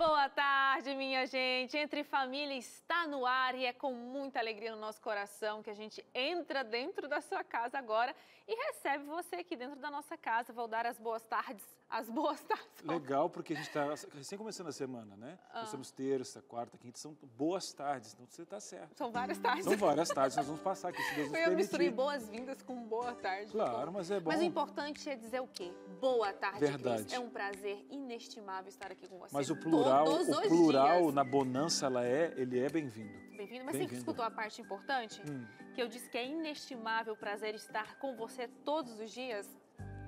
Boa tarde, minha gente. Entre Família está no ar e é com muita alegria no nosso coração que a gente entra dentro da sua casa agora e recebe você aqui dentro da nossa casa. Vou dar as boas tardes. As boas tardes. Legal, porque a gente está recém começando a semana, né? Nós temos terça, quarta, quinta, são boas tardes, então você está certo. São várias tardes. São várias tardes, nós vamos passar aqui, se Deus nos Eu misturei permitir. boas-vindas com boa tarde. Claro, mas é bom. Mas o importante é dizer o quê? Boa tarde, Verdade. Cris. É um prazer inestimável estar aqui com você. Mas o plural, dias. na bonança, ele é bem-vindo. Bem-vindo. Mas você escutou a parte importante? Que eu disse que é inestimável prazer estar com você todos os dias?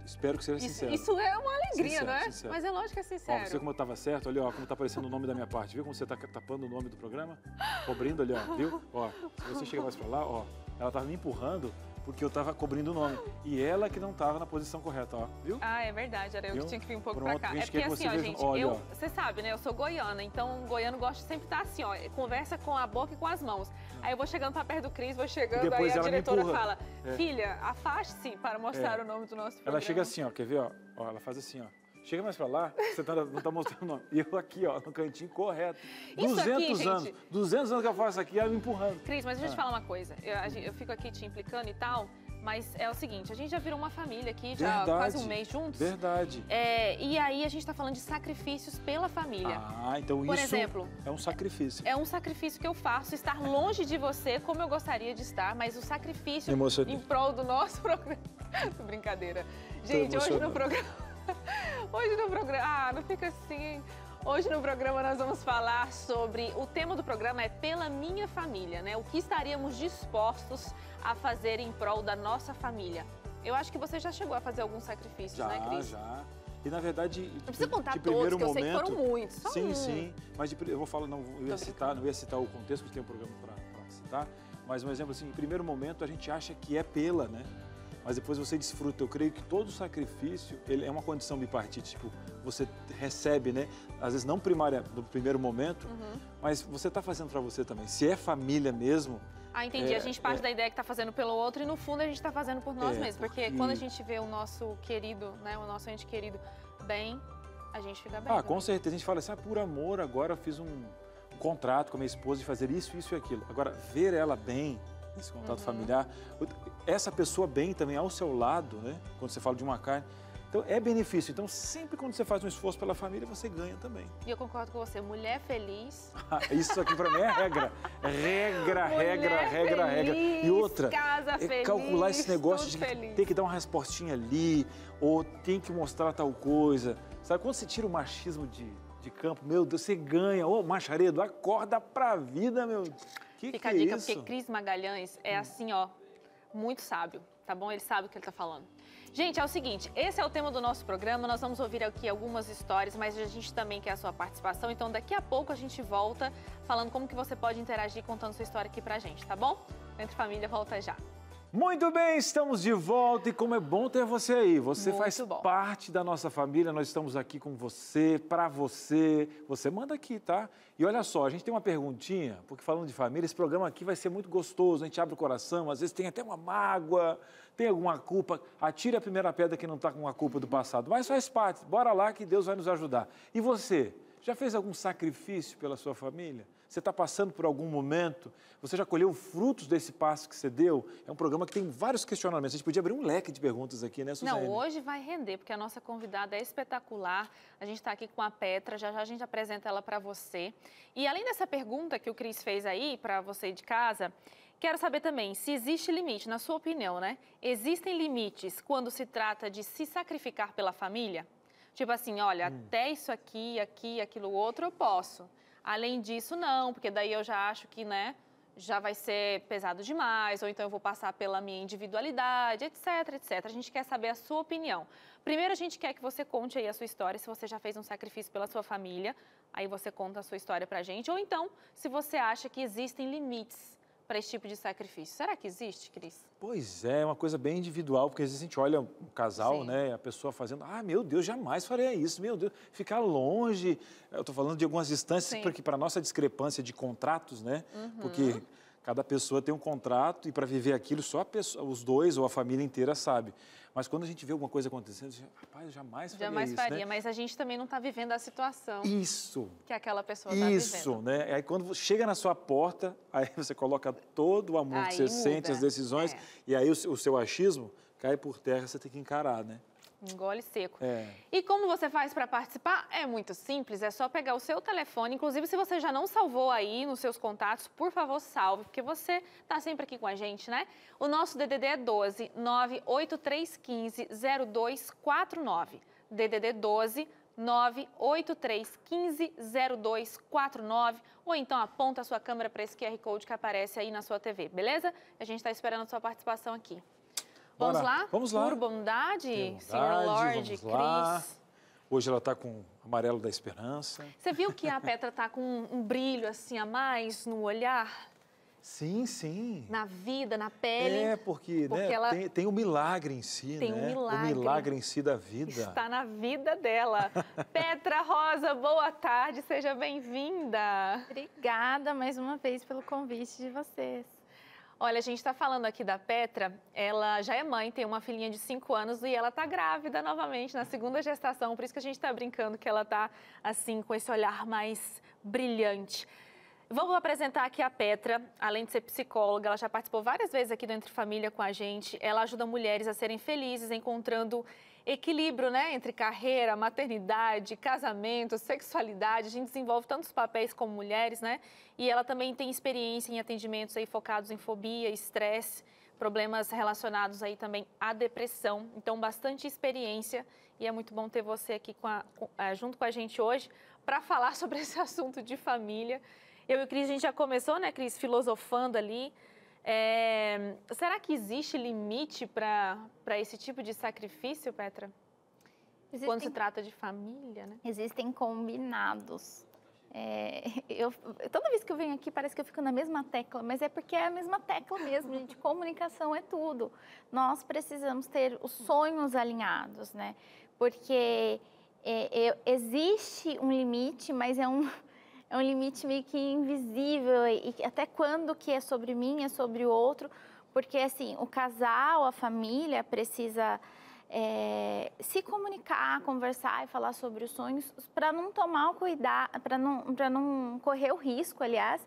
Espero que seja sincero. Isso é uma alegria, Sincero, não é? sincero. Mas é lógico que é sincero. Ó, você como eu estava certo, olha ó, como está aparecendo o nome da minha parte. Viu como você está tapando o nome do programa? Cobrindo ali, ó, viu? Ó, se você chegar mais para lá, ó, ela estava me empurrando porque eu estava cobrindo o nome. E ela que não estava na posição correta, ó, viu? Ah, é verdade, era eu que tinha que vir um pouco Pronto, pra cá. a É gente quer porque que assim, você ó, veja- gente, olha, ó. você sabe, né? Eu sou goiana, então o goiano gosta de sempre estar assim, ó, conversa com a boca e com as mãos. Aí eu vou chegando pra perto do Cris, vou chegando, E depois aí a ela me diretora empurra. fala, filha, afaste-se para mostrar o nome do nosso programa. Ela chega assim, ó, quer ver, ó? Ó, ela faz assim, ó. Chega mais pra lá, você não tá mostrando o nome. E eu aqui, ó, no cantinho correto. Isso 200 aqui, anos. gente- 200 anos que eu faço aqui, ela me empurrando. Cris, mas deixa eu te falar uma coisa. Eu fico aqui te implicando e tal, mas é o seguinte, a gente já virou uma família aqui, já há Verdade. quase um mês juntos. Verdade. E aí a gente tá falando de sacrifícios pela família. Ah, então Por isso exemplo, é um sacrifício. é um sacrifício que eu faço, estar longe de você como eu gostaria de estar, mas o sacrifício Me emocionei. em prol do nosso programa. Brincadeira. Gente, hoje no emocionado. programa... Hoje no programa... Ah, não fica assim... Hoje no programa nós vamos falar sobre... O tema do programa é Pela Minha Família, né? O que estaríamos dispostos a fazer em prol da nossa família. Eu acho que você já chegou a fazer alguns sacrifícios, né, Cris? Já. E na verdade, Não precisa contar de todos, primeiro que eu sei que momento, foram muitos. Só sim, um. sim. Mas eu vou falar, não ia citar o contexto, porque tem um programa para citar. Mas um exemplo assim, em primeiro momento a gente acha que é pela, né? Mas depois você desfruta. Eu creio que todo sacrifício, ele é uma condição bipartite. Tipo, você recebe, né? Às vezes não primária no primeiro momento, mas você está fazendo para você também. Se é família mesmo... Ah, entendi. A gente parte da ideia que está fazendo pelo outro e no fundo a gente está fazendo por nós mesmos. Porque quando a gente vê o nosso querido, né? O nosso ente querido bem, a gente fica bem. Ah, com certeza. A gente fala assim, por amor, agora eu fiz um contrato com a minha esposa de fazer isso, isso e aquilo. Agora, ver ela bem, esse contato familiar, essa pessoa bem também ao seu lado, né? Quando você fala de uma carne. Então, é benefício. Então, sempre quando você faz um esforço pela família, você ganha também. E eu concordo com você. Mulher feliz. Isso aqui pra mim é regra. Regra. E outra, casa feliz, calcular esse negócio de feliz. ter que dar uma respostinha ali, ou tem que mostrar tal coisa. Sabe, quando você tira o machismo de campo, meu Deus, você ganha. Ô, Macharedo, acorda pra vida, meu. Fica a dica, porque Cris Magalhães é assim, ó, muito sábio, tá bom? Ele sabe o que ele tá falando. Gente, é o seguinte, esse é o tema do nosso programa, nós vamos ouvir aqui algumas histórias, mas a gente também quer a sua participação, então daqui a pouco a gente volta falando como que você pode interagir contando sua história aqui pra gente, tá bom? Entre Família volta já. Muito bem, estamos de volta e como é bom ter você aí. Você Muito faz bom. parte da nossa família, nós estamos aqui com você, pra você. Você manda aqui, tá? E olha só, a gente tem uma perguntinha, porque falando de família, esse programa aqui vai ser muito gostoso, a gente abre o coração, às vezes tem até uma mágoa, tem alguma culpa. Atire a primeira pedra que não está com a culpa do passado, mas faz parte. Bora lá que Deus vai nos ajudar. E você? Já fez algum sacrifício pela sua família? Você está passando por algum momento? Você já colheu frutos desse passo que você deu? É um programa que tem vários questionamentos. A gente podia abrir um leque de perguntas aqui, né, Suzane? Não, hoje vai render, porque a nossa convidada é espetacular. A gente está aqui com a Petra, já já a gente apresenta ela para você. E além dessa pergunta que o Cris fez aí para você de casa, quero saber também se existe limite, na sua opinião, né? Existem limites quando se trata de se sacrificar pela família? Tipo assim, olha, até isso aqui, aquilo outro eu posso. Além disso, não, porque daí eu já acho que, né, já vai ser pesado demais, ou então eu vou passar pela minha individualidade, etc, etc. A gente quer saber a sua opinião. Primeiro, a gente quer que você conte aí a sua história, se você já fez um sacrifício pela sua família, aí você conta a sua história pra gente, ou então, se você acha que existem limites para esse tipo de sacrifício. Será que existe, Cris? Pois é uma coisa bem individual, porque às vezes a gente olha um casal, né, a pessoa fazendo, meu Deus, jamais faria isso, meu Deus, ficar longe. Eu estou falando de algumas distâncias, porque para nossa discrepância de contratos, né, porque Cada pessoa tem um contrato e para viver aquilo só os dois ou a família inteira sabe. Mas quando a gente vê alguma coisa acontecendo, a gente, rapaz, eu jamais faria Jamais isso, faria, né? mas a gente também não está vivendo a situação Isso. que aquela pessoa está vivendo. Isso, né? Aí quando chega na sua porta, aí você coloca todo o amor que você sente, as decisões, e aí o seu achismo cai por terra, você tem que encarar, né? Engole seco. É. E como você faz para participar? É muito simples, é só pegar o seu telefone. Inclusive, se você já não salvou aí nos seus contatos, por favor, salve, porque você está sempre aqui com a gente, né? O nosso DDD é 12 98315 0249. DDD 12 98315 0249. Ou então aponta a sua câmera para esse QR Code que aparece aí na sua TV, beleza? A gente está esperando a sua participação aqui. Vamos lá? Vamos lá. Por bondade, senhor Lorde, Cris. Hoje ela está com o amarelo da esperança. Você viu que a Petra está com um brilho assim a mais no olhar? Sim, sim. Na vida, na pele. É, porque né, ela tem o milagre em si, tem né? Um milagre. O milagre em si da vida. Está na vida dela. Petra Rosa, boa tarde, seja bem-vinda. Obrigada mais uma vez pelo convite de vocês. Olha, a gente está falando aqui da Petra, ela já é mãe, tem uma filhinha de 5 anos e ela está grávida novamente, na segunda gestação, por isso que a gente está brincando que ela está assim, com esse olhar mais brilhante. Vamos apresentar aqui a Petra, além de ser psicóloga, ela já participou várias vezes aqui do Entre Família com a gente, ela ajuda mulheres a serem felizes, encontrando equilíbrio, né, entre carreira, maternidade, casamento, sexualidade. A gente desenvolve tantos papéis como mulheres, né? E ela também tem experiência em atendimentos aí focados em fobia, estresse, problemas relacionados aí também à depressão. Então, bastante experiência e é muito bom ter você aqui junto com a gente hoje para falar sobre esse assunto de família. Eu e o Cris, a gente já começou, né, Cris, filosofando ali. Será que existe limite para esse tipo de sacrifício, Petra? Quando se trata de família, né? Existem combinados. Toda vez que eu venho aqui parece que eu fico na mesma tecla, mas é porque é a mesma tecla mesmo, gente. Comunicação é tudo. Nós precisamos ter os sonhos alinhados, né? Porque existe um limite, mas é um limite meio que invisível e até quando que é sobre mim, é sobre o outro, porque assim, o casal, a família precisa se comunicar, conversar e falar sobre os sonhos para não tomar o cuidado, para não correr o risco, aliás,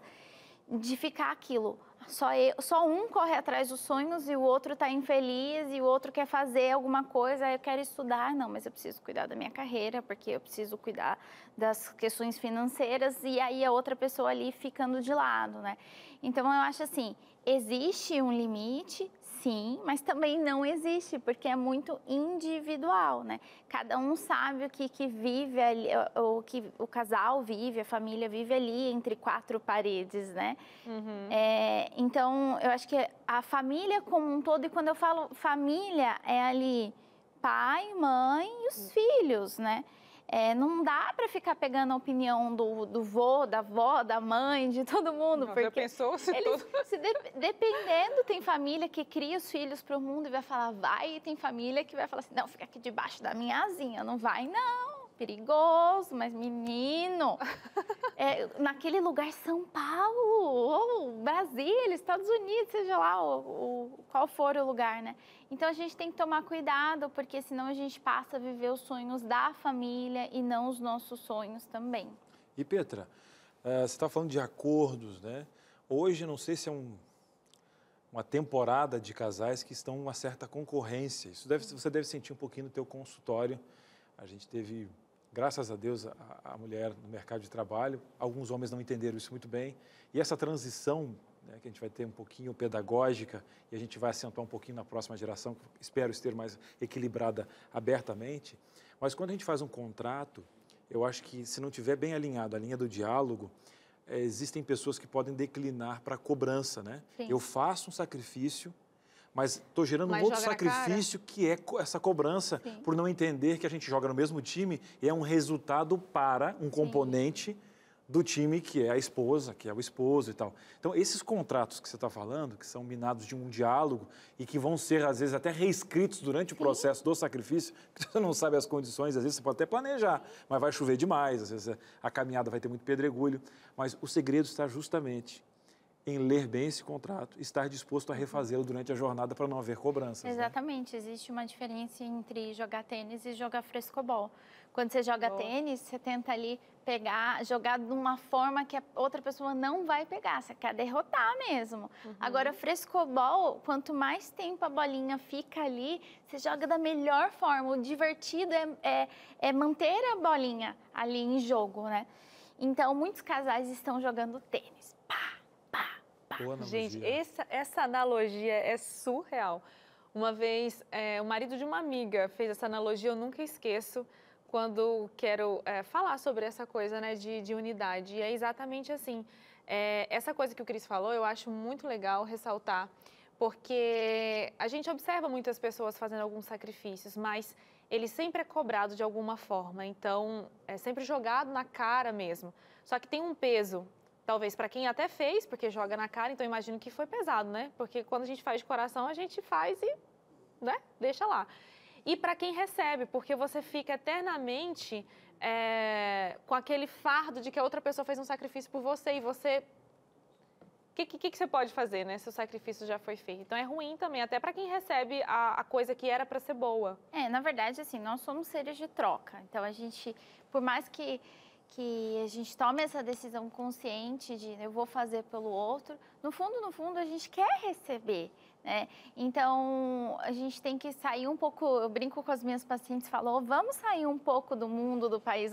de ficar aquilo. Só um corre atrás dos sonhos e o outro está infeliz e o outro quer fazer alguma coisa, eu quero estudar, não, mas eu preciso cuidar da minha carreira, porque eu preciso cuidar das questões financeiras e aí a outra pessoa ali ficando de lado, né? Então, eu acho assim, existe um limite, sim, mas também não existe, porque é muito individual, né? Cada um sabe o que vive ali, o que o casal vive, a família vive ali entre 4 paredes, né? Uhum. Então, eu acho que a família como um todo, e quando eu falo família, é ali pai, mãe e os filhos, né? Não dá para ficar pegando a opinião do vô, da avó, da mãe, de todo mundo. Não, porque já pensou se eles, tudo... dependendo, tem família que cria os filhos para o mundo e vai falar vai, e tem família que vai falar assim, não, fica aqui debaixo da minha asinha, não vai não, perigoso, mas menino, naquele lugar São Paulo, ou Brasília, Estados Unidos, seja lá qual for o lugar, né? Então, a gente tem que tomar cuidado, porque senão a gente passa a viver os sonhos da família e não os nossos sonhos também. E, Petra, você está falando de acordos, né? Hoje, não sei se é uma temporada de casais que estão uma certa concorrência. Você deve sentir um pouquinho no teu consultório. A gente teve, graças a Deus, a mulher no mercado de trabalho. Alguns homens não entenderam isso muito bem. E essa transição, né, que a gente vai ter um pouquinho pedagógica e a gente vai acentuar um pouquinho na próxima geração, que espero ter mais equilibrada abertamente. Mas quando a gente faz um contrato, eu acho que se não tiver bem alinhado a linha do diálogo, existem pessoas que podem declinar para a cobrança, né? Sim. Eu faço um sacrifício, mas estou gerando um outro sacrifício que é essa cobrança. Sim. Por não entender que a gente joga no mesmo time e é um resultado para um componente do time que é a esposa, que é o esposo e tal. Então, esses contratos que você está falando, que são minados de um diálogo e que vão ser, às vezes, até reescritos durante o processo do sacrifício, que você não sabe as condições, às vezes você pode até planejar, mas vai chover demais, às vezes a caminhada vai ter muito pedregulho. Mas o segredo está justamente em ler bem esse contrato, estar disposto a refazê-lo durante a jornada para não haver cobranças. Exatamente, né? Existe uma diferença entre jogar tênis e jogar frescobol. Quando você joga tênis, você tenta ali pegar, jogar de uma forma que a outra pessoa não vai pegar, você quer derrotar mesmo. Agora, frescobol, quanto mais tempo a bolinha fica ali, você joga da melhor forma. O divertido é manter a bolinha ali em jogo, né? Então, muitos casais estão jogando tênis. Gente, essa analogia é surreal. Uma vez, o marido de uma amiga fez essa analogia, eu nunca esqueço, quando quero falar sobre essa coisa, né, de unidade. E é exatamente assim. Essa coisa que o Cris falou, eu acho muito legal ressaltar, porque a gente observa muitas pessoas fazendo alguns sacrifícios, mas ele sempre é cobrado de alguma forma. Então, é sempre jogado na cara mesmo. Só que tem um peso. Talvez para quem até fez, porque joga na cara, então imagino que foi pesado, né? Porque quando a gente faz de coração, a gente faz e, né, deixa lá. E para quem recebe, porque você fica eternamente com aquele fardo de que a outra pessoa fez um sacrifício por você e você... O que você pode fazer, né, se o sacrifício já foi feito? Então é ruim também, até para quem recebe a coisa que era para ser boa. Na verdade, assim, nós somos seres de troca. Então a gente, por mais que a gente tome essa decisão consciente de eu vou fazer pelo outro, no fundo, a gente quer receber, né? Então, a gente tem que sair um pouco, eu brinco com as minhas pacientes, falo, vamos sair um pouco do mundo do País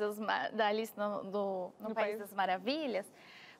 da Alice no País das Maravilhas,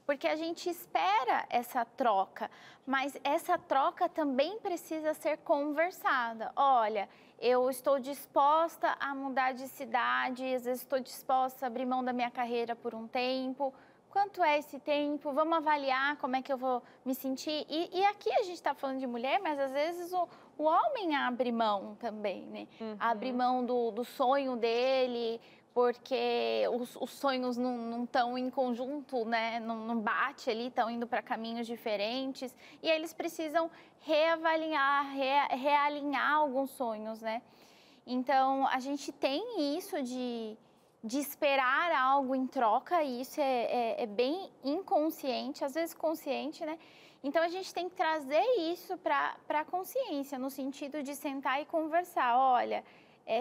porque a gente espera essa troca, mas essa troca também precisa ser conversada. Olha, eu estou disposta a mudar de cidade, às vezes estou disposta a abrir mão da minha carreira por um tempo. Quanto é esse tempo? Vamos avaliar como é que eu vou me sentir. E aqui a gente está falando de mulher, mas às vezes o homem abre mão também, né? Abre mão do sonho dele, porque os sonhos não estão em conjunto, né? Não bate ali, estão indo para caminhos diferentes. E aí eles precisam reavaliar, realinhar alguns sonhos, né? Então, a gente tem isso de esperar algo em troca, e isso é bem inconsciente, às vezes consciente, né? Então, a gente tem que trazer isso para a consciência, no sentido de sentar e conversar. Olha,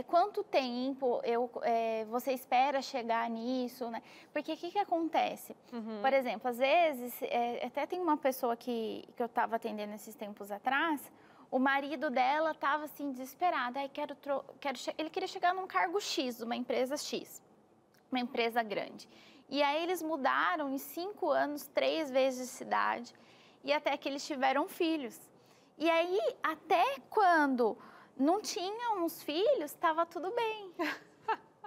quanto tempo você espera chegar nisso, né? Porque o que acontece? Por exemplo, às vezes, até tem uma pessoa que eu estava atendendo esses tempos atrás, o marido dela estava assim, desesperado. Ele queria chegar num cargo X, uma empresa X, uma empresa grande. E aí eles mudaram em 5 anos, 3 vezes de cidade, e até que eles tiveram filhos. E aí, até quando não tinham os filhos, estava tudo bem.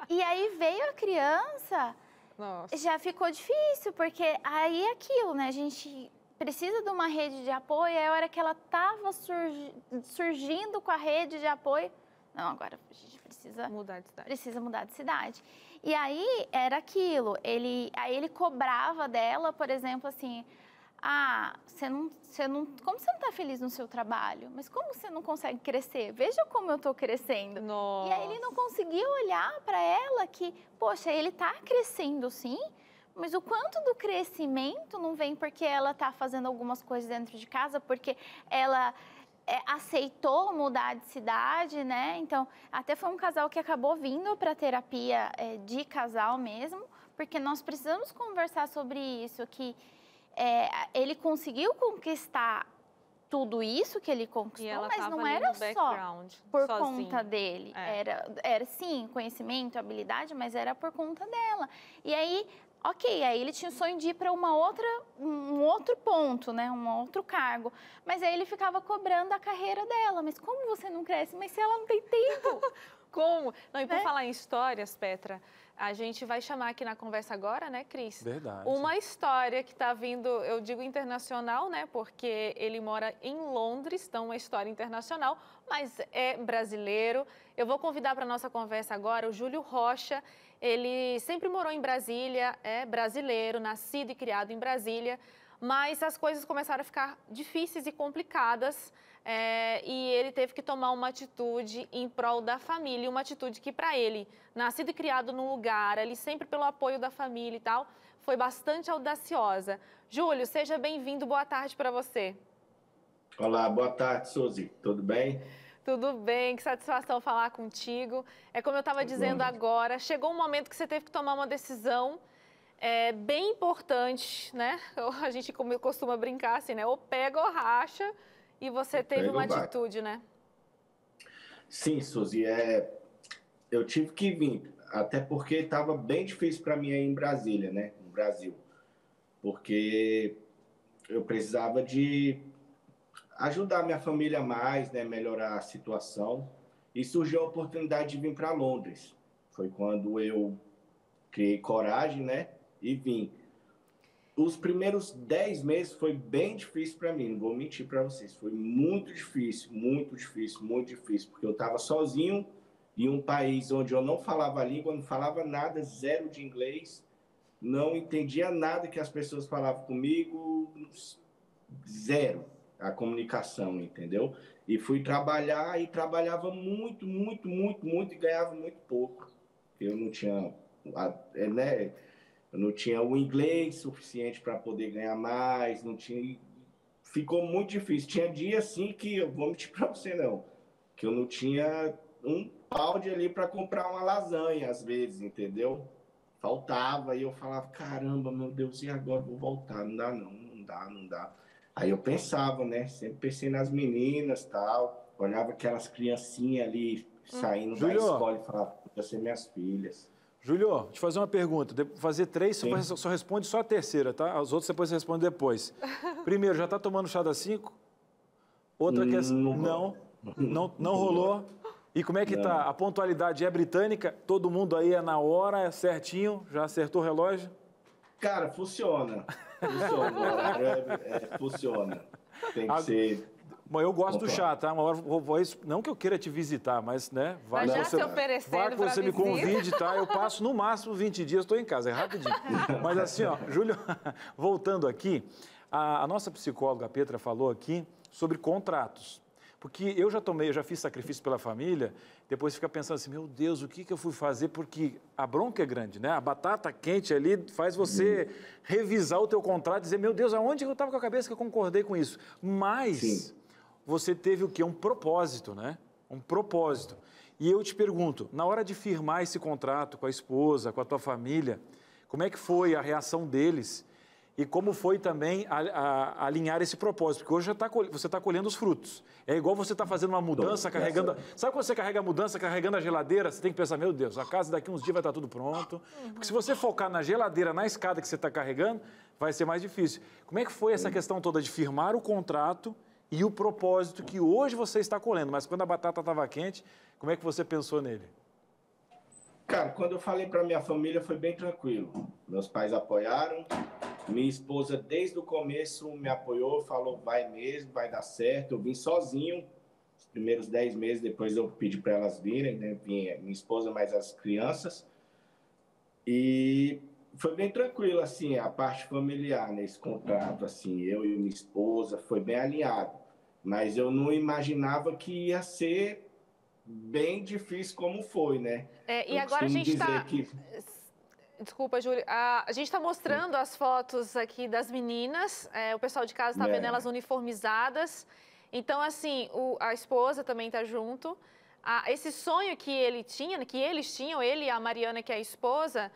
E aí veio a criança, Nossa. Já ficou difícil, porque aí é aquilo, né? A gente precisa de uma rede de apoio, aí a hora que ela estava surgindo com a rede de apoio, não, agora a gente precisa mudar de cidade. Precisa mudar de cidade. E aí era aquilo, aí ele cobrava dela, por exemplo, assim, como você não está feliz no seu trabalho? Mas como você não consegue crescer? Veja como eu estou crescendo. Nossa. E aí ele não conseguiu olhar para ela que, poxa, ele está crescendo sim, mas o quanto do crescimento não vem porque ela está fazendo algumas coisas dentro de casa, porque ela aceitou mudar de cidade, né? Então, até foi um casal que acabou vindo para terapia de casal mesmo, porque nós precisamos conversar sobre isso, que ele conseguiu conquistar tudo isso que ele conquistou, mas não era só por conta dele. Era sim, conhecimento, habilidade, mas era por conta dela. E aí, aí ele tinha o sonho de ir para um outro ponto, né? Um outro cargo. Mas aí ele ficava cobrando a carreira dela. Mas como você não cresce? Mas se ela não tem tempo? Como? Não, e por falar em histórias, Petra, a gente vai chamar aqui na conversa agora, né, Cris? Verdade. Uma história que está vindo, eu digo internacional, né, porque ele mora em Londres, então uma história internacional, mas é brasileiro. Eu vou convidar para a nossa conversa agora o Júlio Rocha. Ele sempre morou em Brasília, é brasileiro, nascido e criado em Brasília, mas as coisas começaram a ficar difíceis e complicadas e ele teve que tomar uma atitude em prol da família, uma atitude que para ele, nascido e criado num lugar, ali sempre pelo apoio da família e tal, foi bastante audaciosa. Júlio, seja bem-vindo, boa tarde para você. Olá, boa tarde, Suzy, tudo bem? Tudo bem, que satisfação falar contigo. É como eu estava dizendo agora, chegou um momento que você teve que tomar uma decisão bem importante, né? A gente costuma brincar assim, né? Ou pega ou racha, e você teve uma atitude, né? Sim, Suzy, eu tive que vir, até porque estava bem difícil para mim aí em Brasília, né? No Brasil, porque eu precisava de ajudar minha família mais, né? Melhorar a situação, e surgiu a oportunidade de vir para Londres. Foi quando eu criei coragem, né? E vim. Os primeiros 10 meses foi bem difícil para mim, não vou mentir para vocês. Foi muito difícil, muito difícil, muito difícil, porque eu estava sozinho em um país onde eu não falava a língua, não falava nada, zero de inglês, não entendia nada que as pessoas falavam comigo, zero a comunicação, entendeu? E fui trabalhar e trabalhava muito, muito, muito, muito e ganhava muito pouco. Eu não tinha, né? Eu não tinha o inglês suficiente para poder ganhar mais, não tinha. Ficou muito difícil. Tinha dia assim que eu vou mentir para você não, que eu não tinha um balde ali para comprar uma lasanha às vezes, entendeu? Faltava e eu falava, caramba, meu Deus, e agora vou voltar? Não dá não, não dá, não dá. Aí eu pensava, né? Sempre pensei nas meninas, tal, olhava aquelas criancinhas ali saindo da escola e falava, podia ser minhas filhas. Júlio, deixa eu te fazer uma pergunta. Fazer 3, só responde só a terceira, tá? As outras depois você responde depois. Primeiro, já está tomando chá das 5? Outra questão. Não rolou. E como é que tá? A pontualidade é britânica? Todo mundo aí é na hora, é certinho? Já acertou o relógio? Cara, funciona. Funciona. O horário funciona. Tem que ser. Bom, eu gosto do chá, tá? Uma hora, não que eu queira te visitar, mas, né? Vai que você, vai que você me convide, tá? Eu passo no máximo 20 dias, estou em casa, é rapidinho. Mas assim, ó, Júlio, voltando aqui, a nossa psicóloga, a Petra, falou aqui sobre contratos. Porque eu já fiz sacrifício pela família, depois fica pensando assim, meu Deus, o que eu fui fazer? Porque a bronca é grande, né? A batata quente ali faz você revisar o teu contrato e dizer, meu Deus, aonde eu estava com a cabeça que eu concordei com isso? Mas você teve o quê? Um propósito, né? Um propósito. E eu te pergunto, na hora de firmar esse contrato com a esposa, com a tua família, como é que foi a reação deles? E como foi também alinhar esse propósito? Porque hoje você está colhendo os frutos. É igual você está fazendo uma mudança, carregando... Sabe quando você carrega a mudança, carregando a geladeira? Você tem que pensar, meu Deus, a casa daqui uns dias vai estar tudo pronto. Porque se você focar na geladeira, na escada que você está carregando, vai ser mais difícil. Como é que foi essa questão toda de firmar o contrato e o propósito que hoje você está colhendo? Mas quando a batata estava quente, como é que você pensou nele? Cara, quando eu falei para minha família foi bem tranquilo. Meus pais apoiaram. Minha esposa, desde o começo, me apoiou, falou, vai mesmo, vai dar certo. Eu vim sozinho, os primeiros 10 meses, depois eu pedi para elas virem, né? Vinha minha esposa mais as crianças. E foi bem tranquilo, assim, a parte familiar nesse contrato, assim, eu e minha esposa, foi bem alinhado. Mas eu não imaginava que ia ser bem difícil como foi, né? E agora a gente está... Desculpa, Júlio. A gente está mostrando as fotos aqui das meninas. O pessoal de casa está vendo elas uniformizadas. Então, assim, a esposa também está junto. Esse sonho que ele tinha, que eles tinham, ele e a Mariana, que é a esposa,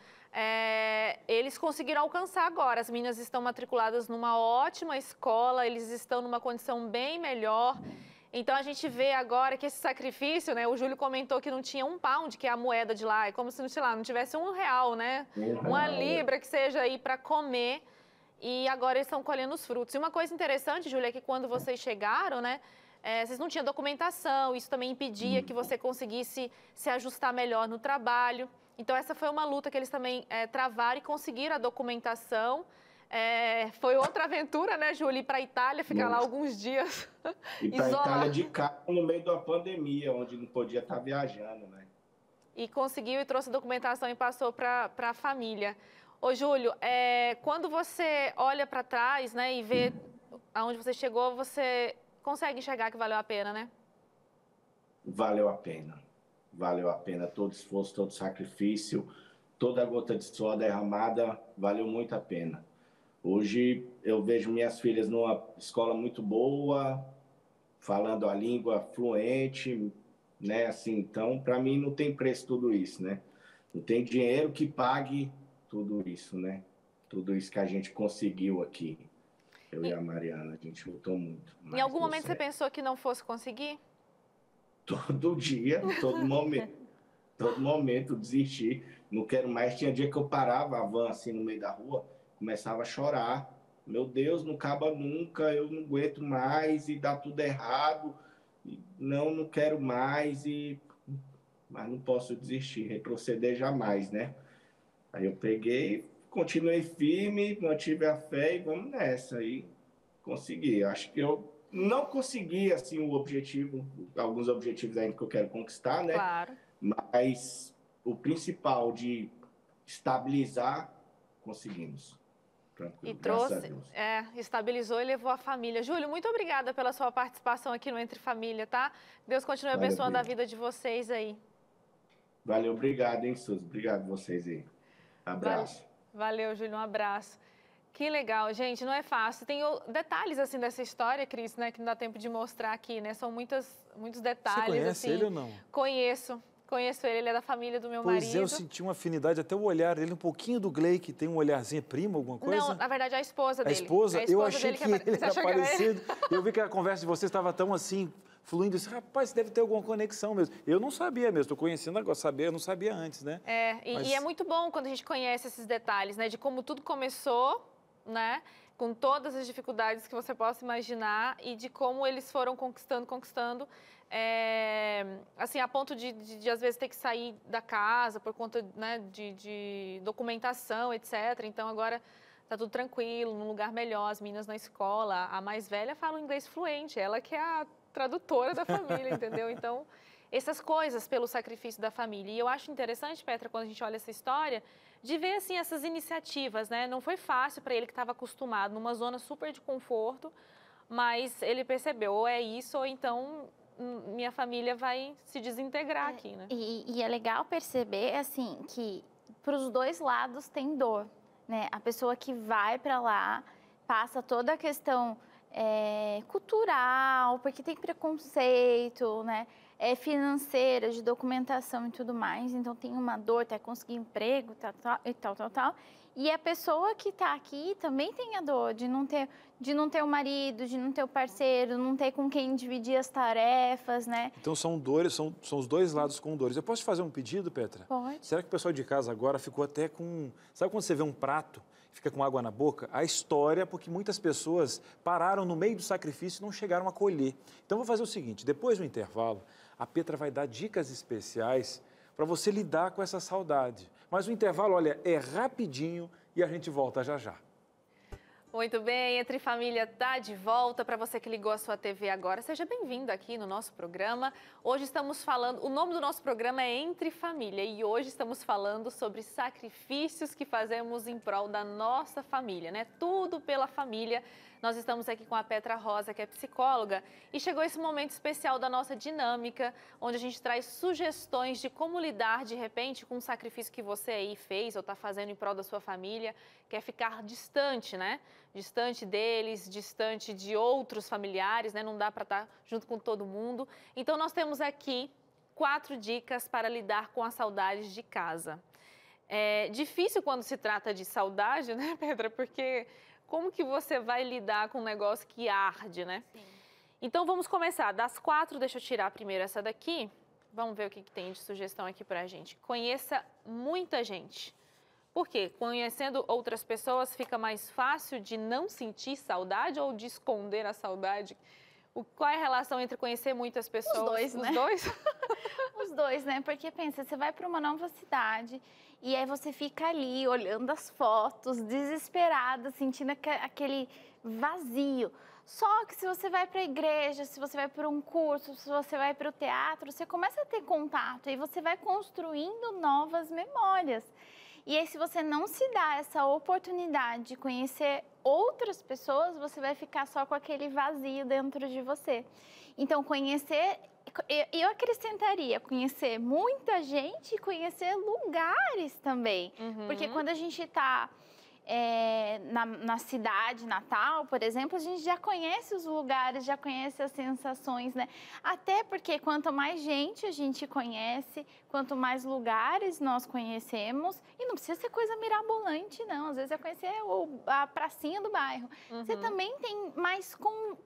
eles conseguiram alcançar agora. As meninas estão matriculadas numa ótima escola, eles estão numa condição bem melhor. Então, a gente vê agora que esse sacrifício, né? O Júlio comentou que não tinha £1, que é a moeda de lá. É como se, sei lá, não tivesse R$1, né? Uma libra que seja aí para comer. E agora eles estão colhendo os frutos. E uma coisa interessante, Júlia, é que quando vocês chegaram, né? Vocês não tinham documentação. Isso também impedia que você conseguisse se ajustar melhor no trabalho. Então, essa foi uma luta que eles também travaram e conseguiram a documentação. Foi outra aventura, né, Júlia? Ir para a Itália, ficar lá alguns dias. E para a Itália de carro no meio da pandemia, onde não podia estar viajando, né? E conseguiu e trouxe a documentação e passou para a família. Ô, Júlio, quando você olha para trás, né, e vê aonde você chegou, você consegue enxergar que valeu a pena, né? Valeu a pena. Valeu a pena todo esforço, todo sacrifício, toda gota de suor derramada, valeu muito a pena. Hoje eu vejo minhas filhas numa escola muito boa, falando a língua fluente, né? Assim, então, para mim não tem preço tudo isso, né? Não tem dinheiro que pague tudo isso, né? Tudo isso que a gente conseguiu aqui. Eu e a Mariana, a gente lutou muito. Em algum momento você pensou que não fosse conseguir? Todo dia, todo momento desisti. Não quero mais. Tinha dia que eu parava a van assim no meio da rua, começava a chorar. Meu Deus, não acaba nunca, eu não aguento mais e dá tudo errado. Não quero mais, mas não posso desistir, retroceder jamais, né? Aí eu peguei, continuei firme, mantive a fé e vamos nessa. Aí consegui. Acho que eu não consegui, assim, o objetivo, alguns objetivos ainda que eu quero conquistar, né? Claro. Mas o principal de estabilizar, conseguimos. Tranquilo, E trouxe, estabilizou e levou a família. Júlio, muito obrigada pela sua participação aqui no Entre Família, tá? Deus continue abençoando a vida de vocês aí. Valeu, obrigado, hein, Suzy? Obrigado vocês aí. Abraço. Valeu, Júlio, um abraço. Que legal, gente, não é fácil. Tem detalhes, assim, dessa história, Cris, né, que não dá tempo de mostrar aqui, né? São muitos detalhes, Você conhece assim. ele ou não? Conheço ele é da família do meu marido. marido. Pois é, eu senti uma afinidade, até o olhar dele, um pouquinho do Gley, que tem um olharzinho primo, alguma coisa? Não, na verdade, é a esposa dele. A esposa? Eu achei dele que ele era parecido. Eu vi que a conversa de vocês estava tão assim, fluindo. Disse, rapaz, deve ter alguma conexão mesmo. Eu não sabia mesmo, estou conhecendo agora, eu não sabia antes, né? E é muito bom quando a gente conhece esses detalhes, né? De como tudo começou, né? Com todas as dificuldades que você possa imaginar e de como eles foram conquistando, assim, a ponto de às vezes ter que sair da casa por conta, né, de documentação, etc. Então, agora tá tudo tranquilo, num lugar melhor, as meninas na escola. A mais velha fala inglês fluente, ela que é a tradutora da família, entendeu? Então, essas coisas pelo sacrifício da família. E eu acho interessante, Petra, quando a gente olha essa história, de ver, assim, essas iniciativas, né? Não foi fácil para ele que estava acostumado numa zona super de conforto, mas ele percebeu, ou é isso, ou então minha família vai se desintegrar aqui, né? E é legal perceber, assim, que para os dois lados tem dor, né? A pessoa que vai para lá passa toda a questão cultural, porque tem preconceito, né? Financeira, de documentação e tudo mais, então tem uma dor até conseguir emprego, tal. E a pessoa que está aqui também tem a dor de não ter o marido, de não ter o parceiro, não ter com quem dividir as tarefas, né? Então são dores, são os dois lados com dores. Eu posso te fazer um pedido, Petra? Pode. Será que o pessoal de casa agora ficou até com... Sabe quando você vê um prato, fica com água na boca? A história, porque muitas pessoas pararam no meio do sacrifício e não chegaram a colher. Então vou fazer o seguinte, depois do intervalo, a Petra vai dar dicas especiais para você lidar com essa saudade. Mas o intervalo, olha, é rapidinho e a gente volta já já. Muito bem, Entre Família tá de volta. Para você que ligou a sua TV agora, seja bem-vindo aqui no nosso programa. Hoje estamos falando, o nome do nosso programa é Entre Família e hoje estamos falando sobre sacrifícios que fazemos em prol da nossa família, né? Tudo pela família. Nós estamos aqui com a Petra Rosa, que é psicóloga, e chegou esse momento especial da nossa dinâmica, onde a gente traz sugestões de como lidar, de repente, com o sacrifício que você aí fez ou está fazendo em prol da sua família, quer ficar distante, né? Distante deles, distante de outros familiares, né? Não dá para estar junto com todo mundo. Então, nós temos aqui 4 dicas para lidar com as saudades de casa. É difícil quando se trata de saudade, né, Petra? Porque como que você vai lidar com um negócio que arde, né? Sim. Então, vamos começar. Das 4, deixa eu tirar primeiro essa daqui. Vamos ver o que tem de sugestão aqui pra gente. Conheça muita gente. Por quê? Conhecendo outras pessoas fica mais fácil de não sentir saudade ou de esconder a saudade? Qual é a relação entre conhecer muitas pessoas? Os dois, né? Os dois? Os dois, né? Porque pensa, você vai para uma nova cidade e aí você fica ali olhando as fotos, desesperada, sentindo aquele vazio. Só que se você vai para a igreja, se você vai para um curso, se você vai para o teatro, você começa a ter contato e você vai construindo novas memórias. E aí, se você não se dá essa oportunidade de conhecer outras pessoas, você vai ficar só com aquele vazio dentro de você. Então, conhecer, eu acrescentaria, conhecer muita gente e conhecer lugares também. Porque quando a gente está na cidade natal, por exemplo, a gente já conhece os lugares, já conhece as sensações, né? Até porque quanto mais gente a gente conhece, quanto mais lugares nós conhecemos, e não precisa ser coisa mirabolante, não. Às vezes é conhecer a pracinha do bairro. Você também tem mais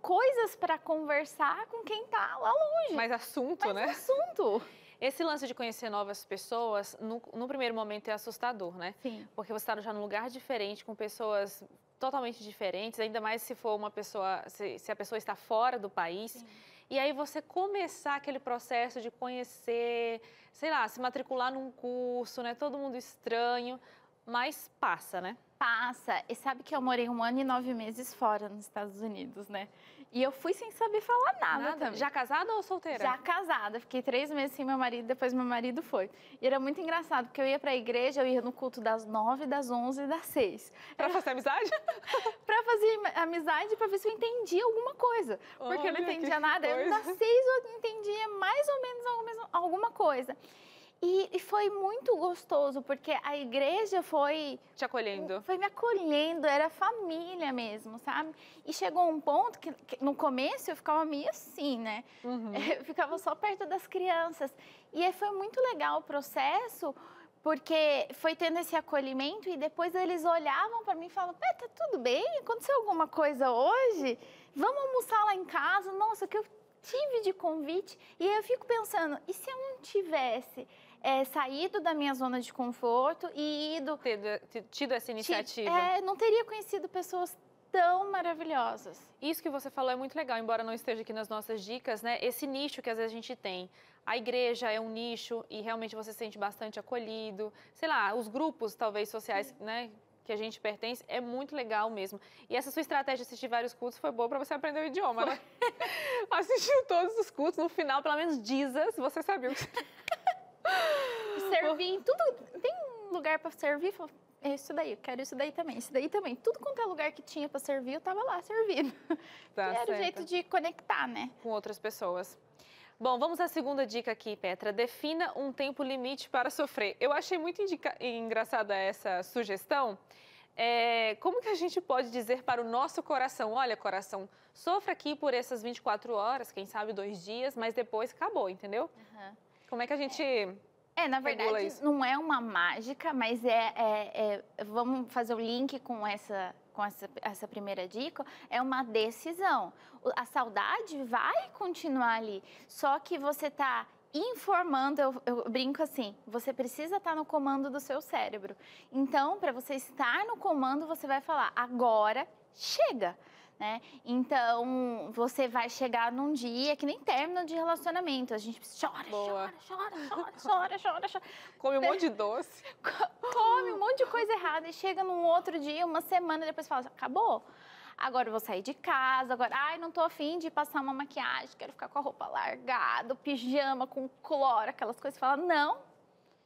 coisas para conversar com quem está lá longe. Mais assunto, né? Mais assunto. Esse lance de conhecer novas pessoas, no primeiro momento é assustador, né? Sim. Porque você está já num lugar diferente, com pessoas totalmente diferentes, ainda mais se for uma pessoa, se a pessoa está fora do país. Sim. E aí você começar aquele processo de conhecer, sei lá, se matricular num curso, né? Todo mundo estranho, mas passa, né? Passa. E sabe que eu morei 1 ano e 9 meses fora nos Estados Unidos, né? E eu fui sem saber falar nada também. Já casada ou solteira? Já casada. Fiquei 3 meses sem meu marido, depois meu marido foi. E era muito engraçado, porque eu ia pra igreja, eu ia no culto das 9, das 11 e das 6. Pra fazer amizade? Pra fazer amizade, pra ver se eu entendia alguma coisa. Porque eu não entendia nada. Eu, das 6 eu entendia mais ou menos alguma coisa. E foi muito gostoso, porque a igreja foi... Te acolhendo. Foi me acolhendo, era família mesmo, sabe? E chegou um ponto que no começo eu ficava meio assim, né? Eu ficava só perto das crianças. E aí foi muito legal o processo, porque foi tendo esse acolhimento e depois eles olhavam para mim e falavam, tá tudo bem? Aconteceu alguma coisa hoje? Vamos almoçar lá em casa? Nossa, que eu tive de convite. E aí eu fico pensando, e se eu não tivesse... saído da minha zona de conforto e ido... Tido essa iniciativa. Não teria conhecido pessoas tão maravilhosas. Isso que você falou é muito legal, embora não esteja aqui nas nossas dicas, né? Esse nicho que às vezes a gente tem. A igreja é um nicho e realmente você se sente bastante acolhido. Sei lá, os grupos talvez sociais, né? Que a gente pertence, é muito legal mesmo. E essa sua estratégia de assistir vários cultos foi boa para você aprender o idioma, né? Assistiu todos os cultos, no final, pelo menos Jesus, você sabia o que... Servir em tudo, tem lugar para servir, isso daí, eu quero isso daí também, isso daí também. Tudo quanto é lugar que tinha para servir, eu tava lá servindo. Tá era o jeito de conectar, né? Com outras pessoas. Bom, vamos à segunda dica aqui, Petra. Defina um tempo limite para sofrer. Eu achei muito engraçada essa sugestão. Como que a gente pode dizer para o nosso coração, olha, coração, sofra aqui por essas 24 horas, quem sabe 2 dias, mas depois acabou, entendeu? Como é que a gente... na verdade, não é uma mágica, mas vamos fazer o link com essa primeira dica, é uma decisão. A saudade vai continuar ali, só que você está informando, eu brinco assim, você precisa estar no comando do seu cérebro. Então, para você estar no comando, você vai falar, agora chega. Né? Então, você vai chegar num dia que nem término de relacionamento. A gente chora. Come um monte de doce. Come um monte de coisa errada. E chega num outro dia, uma semana depois, fala, acabou. Agora eu vou sair de casa, agora, não tô afim de passar uma maquiagem, quero ficar com a roupa largada, pijama com cloro, aquelas coisas. Fala, não.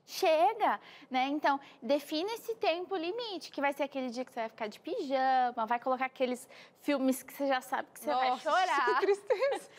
Chega, né? Então, define esse tempo limite, que vai ser aquele dia que você vai ficar de pijama, vai colocar aqueles filmes que você já sabe que você vai chorar. Que tristeza!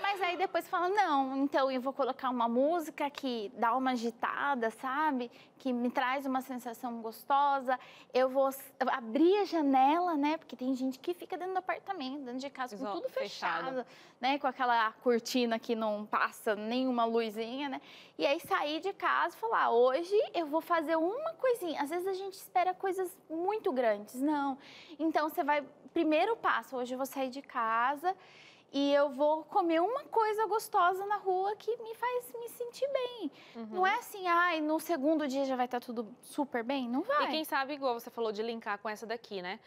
Mas aí depois fala, não, então eu vou colocar uma música que dá uma agitada, sabe? Que me traz uma sensação gostosa. Eu vou abrir a janela, né? Porque tem gente que fica dentro do apartamento, dentro de casa, com tudo fechado, né? Com aquela cortina que não passa nenhuma luzinha, né? E aí sair de casa e falar, hoje eu vou fazer uma coisinha. Às vezes a gente espera coisas muito grandes, não. Então você vai, primeiro passo, hoje eu vou sair de casa e eu vou comer uma coisa gostosa na rua que me faz me sentir bem. Não é assim, no segundo dia já vai estar tudo super bem, não vai. E quem sabe, igual você falou de linkar com essa daqui, né?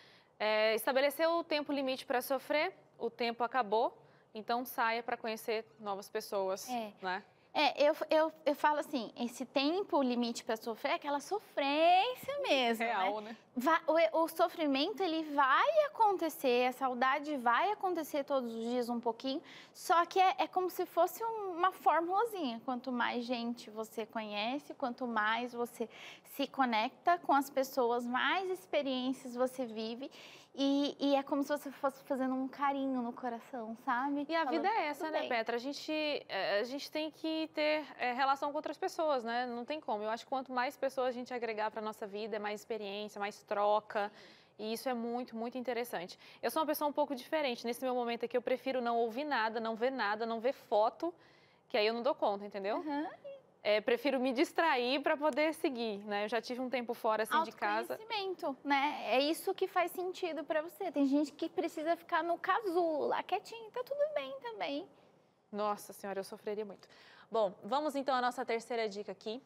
Estabeleceu o tempo limite para sofrer, o tempo acabou, então saia para conhecer novas pessoas, né? Eu falo assim, esse tempo limite para sofrer é aquela sofrência mesmo, Real, né? né? O sofrimento, ele vai acontecer, a saudade vai acontecer todos os dias um pouquinho, só que é como se fosse uma formulazinha. Quanto mais gente você conhece, quanto mais você se conecta com as pessoas, mais experiências você vive. E é como se você fosse fazendo um carinho no coração, sabe? E a vida é essa, "Tudo né, bem." Petra? A gente tem que ter relação com outras pessoas, né? Não tem como. Eu acho que quanto mais pessoas a gente agregar para nossa vida, é mais experiência, mais troca. E isso é muito, muito interessante. Eu sou uma pessoa um pouco diferente. Nesse meu momento aqui, eu prefiro não ouvir nada, não ver foto, que aí eu não dou conta, entendeu? Uhum. Prefiro me distrair para poder seguir, né? Eu já tive um tempo fora, assim, de casa. Autoconhecimento, né? É isso que faz sentido para você. Tem gente que precisa ficar no casulo, lá quietinho, tá tudo bem também. Nossa senhora, eu sofreria muito. Bom, vamos então à nossa terceira dica aqui.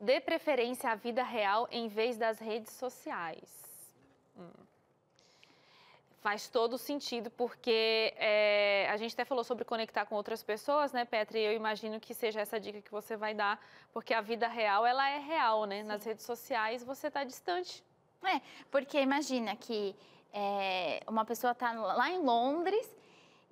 Dê preferência à vida real em vez das redes sociais. Faz todo sentido, porque a gente até falou sobre conectar com outras pessoas, né, Petra? E eu imagino que seja essa dica que você vai dar, porque a vida real, ela é real, né? Sim. Nas redes sociais, você está distante. Porque imagina que uma pessoa está lá em Londres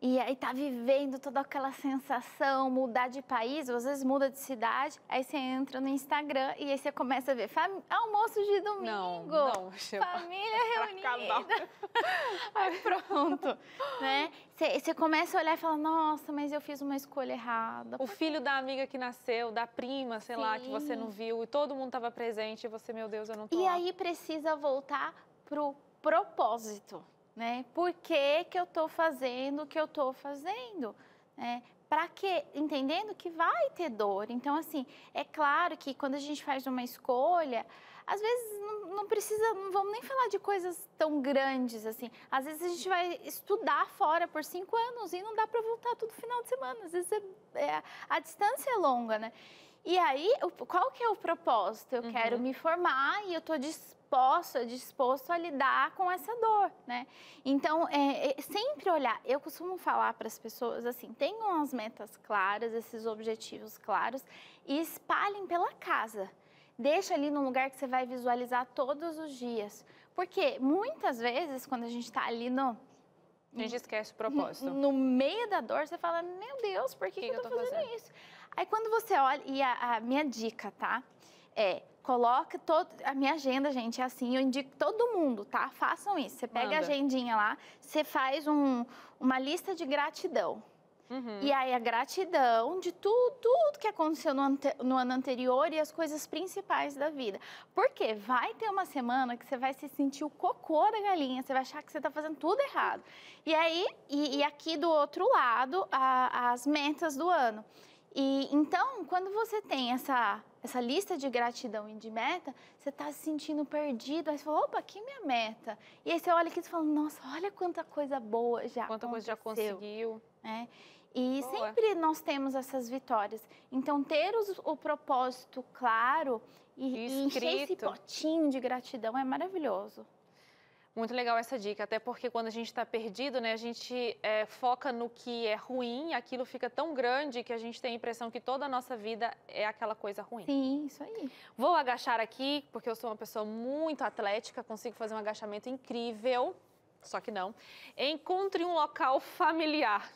e aí tá vivendo toda aquela sensação, mudar de país, ou às vezes muda de cidade, aí você entra no Instagram e aí você começa a ver almoço de domingo, não, família reunida. Aí pronto, né? Você começa a olhar e fala, nossa, mas eu fiz uma escolha errada. O filho da amiga que nasceu, da prima, sei lá, que você não viu, e todo mundo estava presente, e você, meu Deus, eu não tô lá. E lá. aí precisa voltar pro propósito. Né? Por que eu estou fazendo o que eu estou fazendo? Para quê? Entendendo que vai ter dor. Então, assim, é claro que quando a gente faz uma escolha, às vezes não vamos nem falar de coisas tão grandes assim. Às vezes a gente vai estudar fora por 5 anos e não dá para voltar todo final de semana. Às vezes a distância é longa, né? E aí, qual que é o propósito? Eu quero me formar e eu estou disposto a lidar com essa dor, né? Então, sempre olhar. Eu costumo falar para as pessoas assim, tenham as metas claras, esses objetivos claros e espalhem pela casa. Deixa ali num lugar que você vai visualizar todos os dias. Porque muitas vezes, quando a gente está ali a gente esquece o propósito. No meio da dor, você fala, meu Deus, por que eu tô fazendo isso? Aí quando você olha, e a minha dica, tá? Coloca a minha agenda, gente, é assim, eu indico todo mundo, tá? Façam isso. Você pega a agendinha lá, você faz uma lista de gratidão. E aí a gratidão de tudo que aconteceu no ano anterior e as coisas principais da vida. Porque vai ter uma semana que você vai se sentir o cocô da galinha, você vai achar que você está fazendo tudo errado. E aí, e aqui do outro lado, as metas do ano. E então, quando você tem essa lista de gratidão e de meta, você está se sentindo perdido, aí você fala, opa, aqui é minha meta. E aí você olha aqui e fala, nossa, olha quanta coisa boa já aconteceu. Quanta coisa já conseguiu. E sempre nós temos essas vitórias. Então, ter o propósito claro e encher esse potinho de gratidão é maravilhoso. Muito legal essa dica, até porque quando a gente está perdido, né, a gente foca no que é ruim, aquilo fica tão grande que a gente tem a impressão que toda a nossa vida é aquela coisa ruim. Sim, isso aí. Vou agachar aqui, porque eu sou uma pessoa muito atlética, consigo fazer um agachamento incrível, só que não. Encontre um local familiar.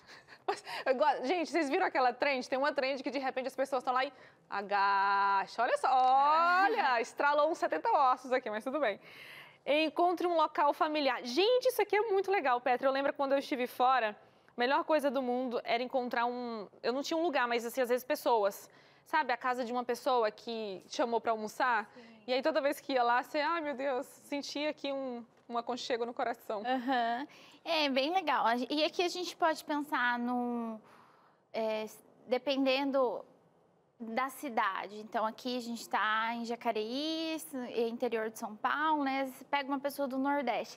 Gente, vocês viram aquela trend? Tem uma trend que de repente as pessoas estão lá e agacha. Olha só, olha, estralou uns 70 ossos aqui, mas tudo bem. Encontre um local familiar. Gente, isso aqui é muito legal, Petra. Eu lembro quando eu estive fora, a melhor coisa do mundo era encontrar Eu não tinha um lugar, mas assim, às vezes pessoas. Sabe, a casa de uma pessoa que chamou para almoçar. Sim. E aí toda vez que ia lá, você, ai meu Deus, sentia aqui um aconchego no coração. É bem legal. E aqui a gente pode pensar dependendo da cidade. Então, aqui a gente está em Jacareí, interior de São Paulo, né? Você pega uma pessoa do Nordeste.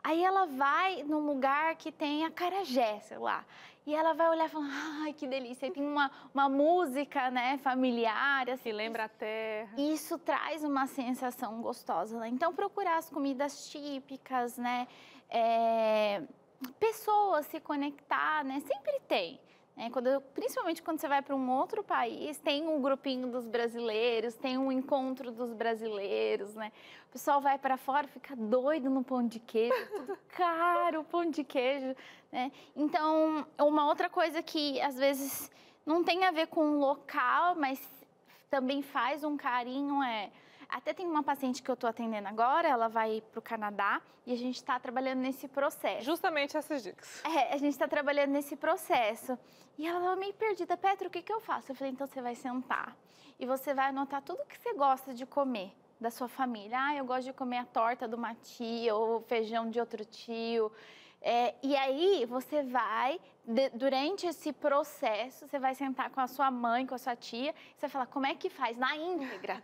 Aí ela vai num lugar que tem acarajé, sei lá. E ela vai olhar e falar, ai, que delícia. E tem uma música, né, familiar. Assim, que lembra a terra. Isso traz uma sensação gostosa, né? Então, procurar as comidas típicas, né? Pessoas se conectar, né? Sempre tem. né? Principalmente quando você vai para um outro país, tem um grupinho dos brasileiros, tem um encontro dos brasileiros, né? O pessoal vai para fora, fica doido no pão de queijo, tudo caro, pão de queijo, né? Então, uma outra coisa que às vezes não tem a ver com o local, mas também faz um carinho até tem uma paciente que eu estou atendendo agora, ela vai para o Canadá e a gente está trabalhando nesse processo. Justamente essas dicas. A gente está trabalhando nesse processo. E ela estava meio perdida. Petra, o que eu faço? Eu falei, então você vai sentar e você vai anotar tudo que você gosta de comer da sua família. Ah, eu gosto de comer a torta de uma tia ou o feijão de outro tio. E aí você vai, durante esse processo, você vai sentar com a sua mãe, com a sua tia, e você vai falar, como é que faz? Na íntegra.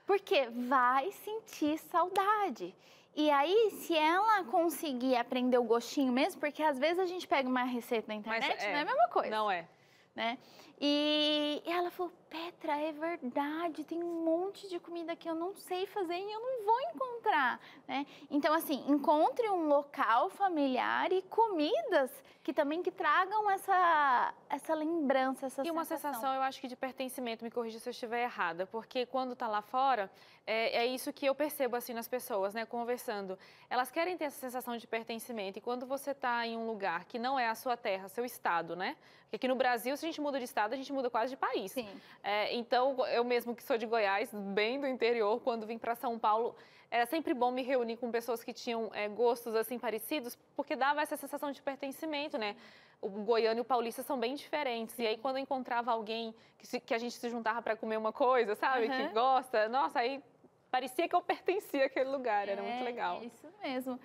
Porque vai sentir saudade. E aí, se ela conseguir aprender o gostinho mesmo, porque às vezes a gente pega uma receita na internet, não é a mesma coisa. Não é. Né? E ela falou, Petra, é verdade, tem um monte de comida que eu não sei fazer e eu não vou encontrar, né? Então, assim, encontre um local familiar e comidas que também tragam essa lembrança, essa sensação. E uma sensação, eu acho que de pertencimento, me corrija se eu estiver errada, porque quando tá lá fora, é isso que eu percebo, assim, nas pessoas, né, conversando. Elas querem ter essa sensação de pertencimento e quando você tá em um lugar que não é a sua terra, seu estado, né? Porque aqui no Brasil, se a gente muda de estado, a gente muda quase de país. Sim. Então, eu mesmo que sou de Goiás, bem do interior, quando vim para São Paulo, era sempre bom me reunir com pessoas que tinham gostos assim parecidos, porque dava essa sensação de pertencimento, né? O goiano e o paulista são bem diferentes. E aí, quando eu encontrava alguém que a gente se juntava para comer uma coisa, sabe? Que gosta, nossa, aí parecia que eu pertencia àquele lugar, era muito legal. É isso mesmo.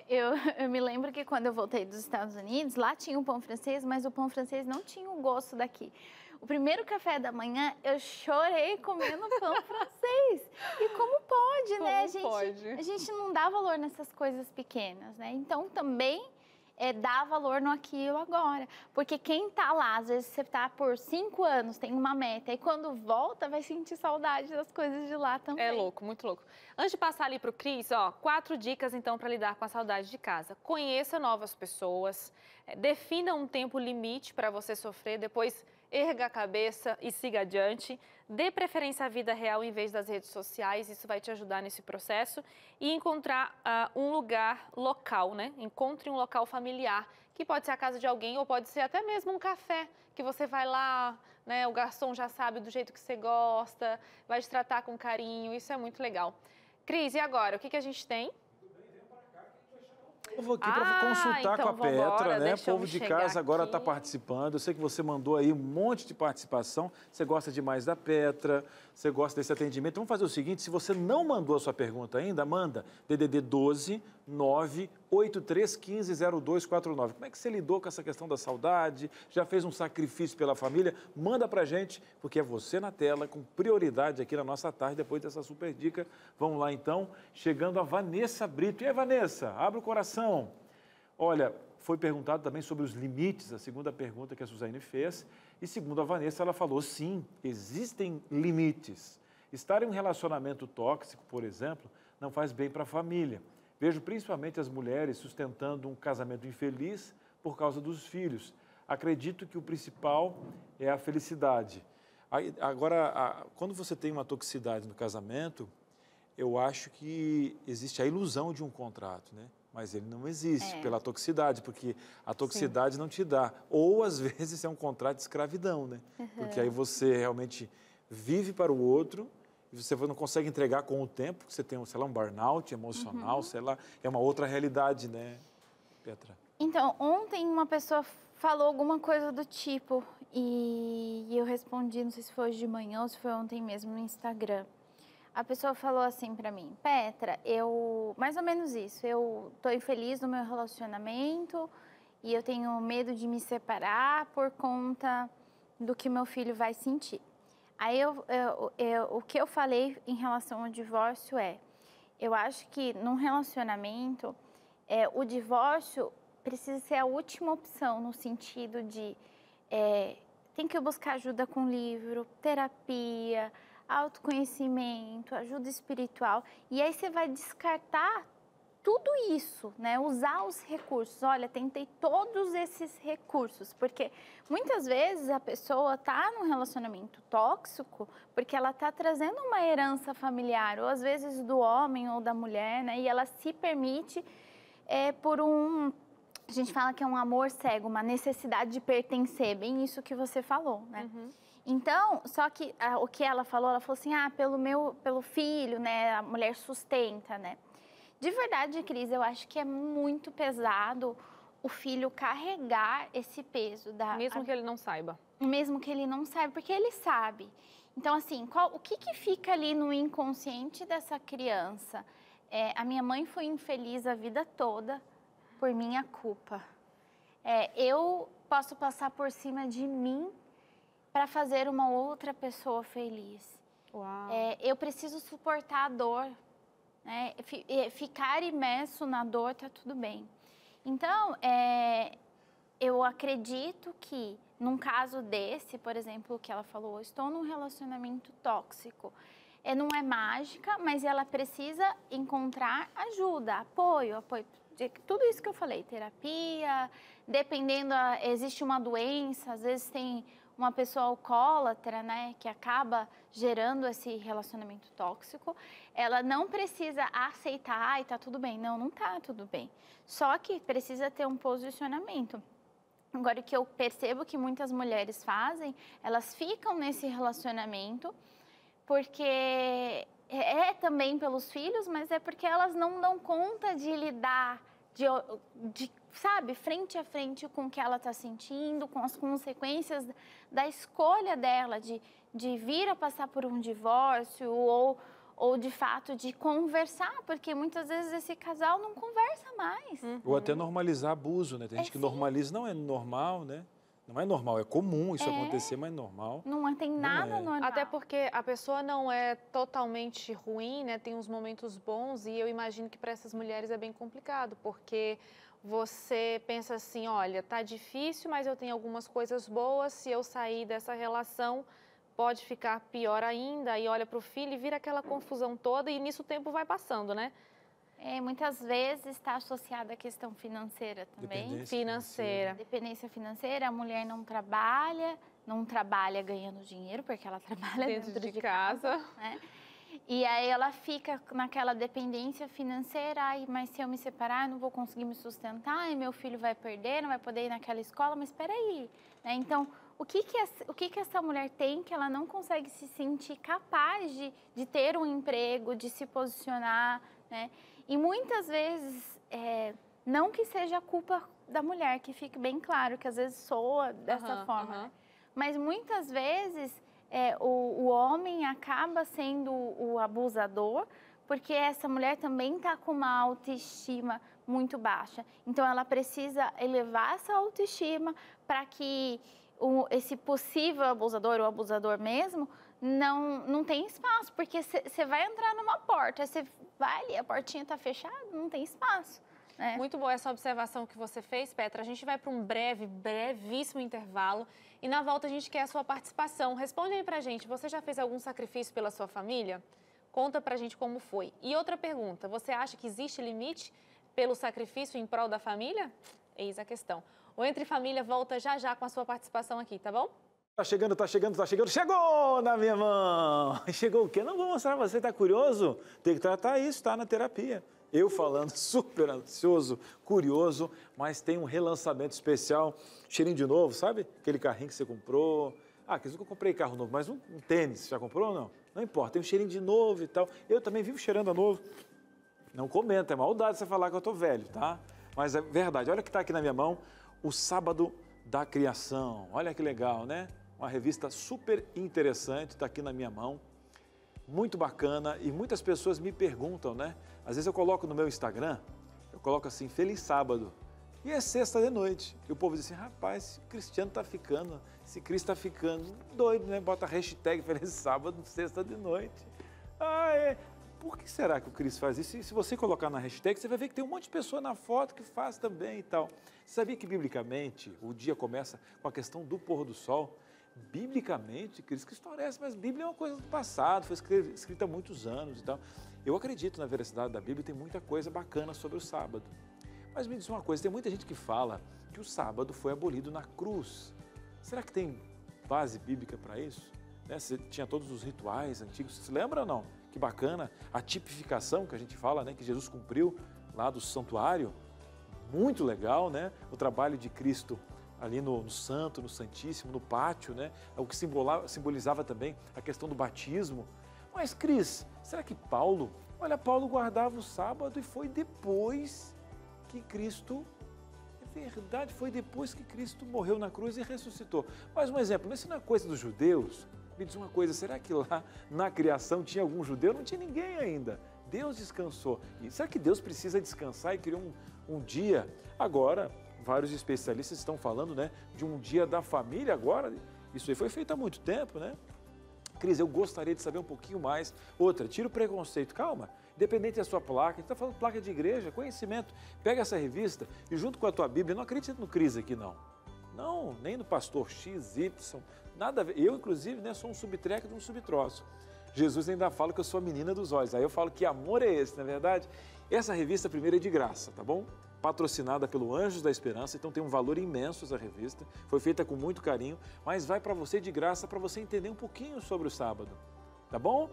Eu me lembro que quando eu voltei dos Estados Unidos, lá tinha um pão francês, mas o pão francês não tinha o gosto daqui. O primeiro café da manhã, eu chorei comendo pão francês. E como pode, né? A gente não dá valor nessas coisas pequenas, né? Então, também dar valor no aquilo agora. Porque quem tá lá, às vezes você tá por 5 anos, tem uma meta, e quando volta, vai sentir saudade das coisas de lá também. É louco, muito louco. Antes de passar ali pro Cris, 4 dicas, então, para lidar com a saudade de casa. Conheça novas pessoas, defina um tempo limite para você sofrer, depois erga a cabeça e siga adiante. Dê preferência à vida real em vez das redes sociais, isso vai te ajudar nesse processo. E encontrar um lugar local, né? Encontre um local familiar, que pode ser a casa de alguém ou pode ser até mesmo um café, que você vai lá, né? O garçom já sabe do jeito que você gosta, vai te tratar com carinho, isso é muito legal. Cris, e agora? O que a gente tem? Eu vou aqui para consultar então com a Petra, né? O povo de casa agora aqui. está participando. Eu sei que você mandou aí um monte de participação. Você gosta demais da Petra, você gosta desse atendimento. Vamos fazer o seguinte, se você não mandou a sua pergunta ainda, manda DDD 12 98315 0249. Como é que você lidou com essa questão da saudade? Já fez um sacrifício pela família? Manda pra gente, porque é você na tela, com prioridade aqui na nossa tarde, depois dessa super dica. Vamos lá então, chegando a Vanessa Brito. E aí, Vanessa, abre o coração. Olha, foi perguntado também sobre os limites, a segunda pergunta que a Suzane fez. E segundo a Vanessa, ela falou, sim, existem limites. Estar em um relacionamento tóxico, por exemplo, não faz bem para a família. Vejo principalmente as mulheres sustentando um casamento infeliz por causa dos filhos. Acredito que o principal é a felicidade. Agora, quando você tem uma toxicidade no casamento, eu acho que existe a ilusão de um contrato, né? Mas ele não existe pela toxicidade, porque a toxicidade não te dá. Ou, às vezes, é um contrato de escravidão, né? Porque aí você realmente vive para o outro, e você não consegue entregar com o tempo, porque você tem, sei lá, um burnout emocional, sei lá, é uma outra realidade, né, Petra? Então, ontem uma pessoa falou alguma coisa do tipo, e eu respondi, não sei se foi hoje de manhã ou se foi ontem mesmo no Instagram. A pessoa falou assim pra mim, Petra, mais ou menos isso, eu tô infeliz no meu relacionamento e eu tenho medo de me separar por conta do que meu filho vai sentir. Aí o que eu falei em relação ao divórcio eu acho que num relacionamento, o divórcio precisa ser a última opção, no sentido de tem que buscar ajuda com livro, terapia, autoconhecimento, ajuda espiritual, e aí você vai descartar tudo isso, né? Usar os recursos. Olha, tentei todos esses recursos, porque muitas vezes a pessoa está num relacionamento tóxico porque ela está trazendo uma herança familiar, ou às vezes do homem ou da mulher, né? E ela se permite por a gente fala que é um amor cego, uma necessidade de pertencer, bem isso que você falou, né? Uhum. Então, só que o que ela falou assim, pelo filho, né? A mulher sustenta, né? De verdade, Cris, eu acho que é muito pesado o filho carregar esse peso. Mesmo que ele não saiba. Mesmo que ele não saiba, porque ele sabe. Então, assim, o que fica ali no inconsciente dessa criança? A minha mãe foi infeliz a vida toda por minha culpa. Eu posso passar por cima de mim para fazer uma outra pessoa feliz. Uau. Eu preciso suportar a dor. Ficar imerso na dor tá tudo bem. Então, eu acredito que num caso desse, por exemplo, que ela falou, estou num relacionamento tóxico, não é mágica, mas ela precisa encontrar ajuda, apoio, tudo isso que eu falei, terapia, dependendo, existe uma doença, às vezes tem uma pessoa alcoólatra, né, que acaba gerando esse relacionamento tóxico, ela não precisa aceitar e tá tudo bem. Não tá tudo bem. Só que precisa ter um posicionamento. Agora, o que eu percebo que muitas mulheres fazem, elas ficam nesse relacionamento porque também pelos filhos, mas é porque elas não dão conta de lidar, sabe, frente a frente com o que ela está sentindo, com as consequências da escolha dela de vir a passar por um divórcio ou de fato de conversar, porque muitas vezes esse casal não conversa mais. Ou até normalizar abuso, né? Tem gente que normaliza, não é normal, né? Não é normal, é comum isso acontecer, mas é normal. Não tem nada normal. Até porque a pessoa não é totalmente ruim, né? Tem uns momentos bons e eu imagino que para essas mulheres é bem complicado, porque você pensa assim, olha, tá difícil, mas eu tenho algumas coisas boas, se eu sair dessa relação pode ficar pior ainda, e olha para o filho e vira aquela confusão toda e nisso o tempo vai passando, né? Muitas vezes está associada à questão financeira também. Dependência financeira, a mulher não trabalha ganhando dinheiro, porque ela trabalha dentro de casa. Né? E aí ela fica naquela dependência financeira, mas se eu me separar, eu não vou conseguir me sustentar, e meu filho vai perder, não vai poder ir naquela escola, mas espera aí. Né? Então, o que essa mulher tem que ela não consegue se sentir capaz de ter um emprego, de se posicionar, né? E muitas vezes, não que seja culpa da mulher, que fique bem claro, que às vezes soa dessa forma, né? Mas muitas vezes o homem acaba sendo o abusador, porque essa mulher também está com uma autoestima muito baixa. Então, ela precisa elevar essa autoestima para que esse possível abusador, ou abusador mesmo, não tem espaço, porque você vai entrar numa porta, você vai ali, a portinha está fechada, não tem espaço. Né? Muito boa essa observação que você fez, Petra. A gente vai para um brevíssimo intervalo e na volta a gente quer a sua participação. Responde aí pra gente, você já fez algum sacrifício pela sua família? Conta pra gente como foi. E outra pergunta, você acha que existe limite pelo sacrifício em prol da família? Eis a questão. O Entre Família volta já com a sua participação aqui, tá bom? Tá chegando. Chegou na minha mão! Chegou o quê? Não vou mostrar pra você, tá curioso? Tem que tratar isso, tá na terapia. Eu falando super ansioso, curioso, mas tem um relançamento especial. Cheirinho de novo, sabe? Aquele carrinho que você comprou. Quer dizer que eu comprei carro novo, mas um tênis, você já comprou ou não? Não importa, tem um cheirinho de novo e tal. Eu também vivo cheirando a novo. Não comenta, é maldade você falar que eu tô velho, tá? Mas é verdade, olha o que tá aqui na minha mão. O Sábado da Criação. Olha que legal, né? Uma revista super interessante, está aqui na minha mão. Muito bacana e muitas pessoas me perguntam, né? Às vezes eu coloco no meu Instagram, eu coloco assim, Feliz Sábado. E é sexta de noite. E o povo diz assim, rapaz, esse Cristiano tá ficando, esse Cristo tá ficando doido, né? Bota hashtag Feliz Sábado, sexta de noite. Por que será que o Cristo faz isso? E se você colocar na hashtag, você vai ver que tem um monte de pessoa na foto que faz também e tal. Você sabia que, biblicamente, o dia começa com a questão do pôr do sol? Biblicamente, Cristo, que história é essa? Mas Bíblia é uma coisa do passado, foi escrita há muitos anos e tal. Eu acredito na veracidade da Bíblia e tem muita coisa bacana sobre o sábado. Mas me diz uma coisa, tem muita gente que fala que o sábado foi abolido na cruz. Será que tem base bíblica para isso? Você tinha todos os rituais antigos, você se lembra ou não? Que bacana, a tipificação que a gente fala, né, que Jesus cumpriu lá do santuário, muito legal, né? O trabalho de Cristo ali no Santo, no Santíssimo, no pátio, né? O que simbolizava também a questão do batismo. Mas, Cris, será que Paulo guardava o sábado e foi depois que Cristo, é verdade, foi depois que Cristo morreu na cruz e ressuscitou. Mais um exemplo, isso não é coisa dos judeus? Me diz uma coisa, será que lá na criação tinha algum judeu? Não tinha ninguém ainda. Deus descansou. E será que Deus precisa descansar e criou um dia? Agora, vários especialistas estão falando, né, de um dia da família agora. Isso aí foi feito há muito tempo, né? Cris, eu gostaria de saber um pouquinho mais. Outra, tira o preconceito. Calma, independente da sua placa, a gente está falando placa de igreja, conhecimento. Pega essa revista e junto com a tua Bíblia, não acredita no Cris aqui não. Não, nem no pastor X, Y, nada a ver. Eu, inclusive, né, sou um subtreco de um subtroço. Jesus ainda fala que eu sou a menina dos olhos. Aí eu falo que amor é esse, na verdade? Essa revista primeiro é de graça, tá bom? Patrocinada pelo Anjos da Esperança, então tem um valor imenso essa revista. Foi feita com muito carinho, mas vai para você de graça para você entender um pouquinho sobre o sábado, tá bom?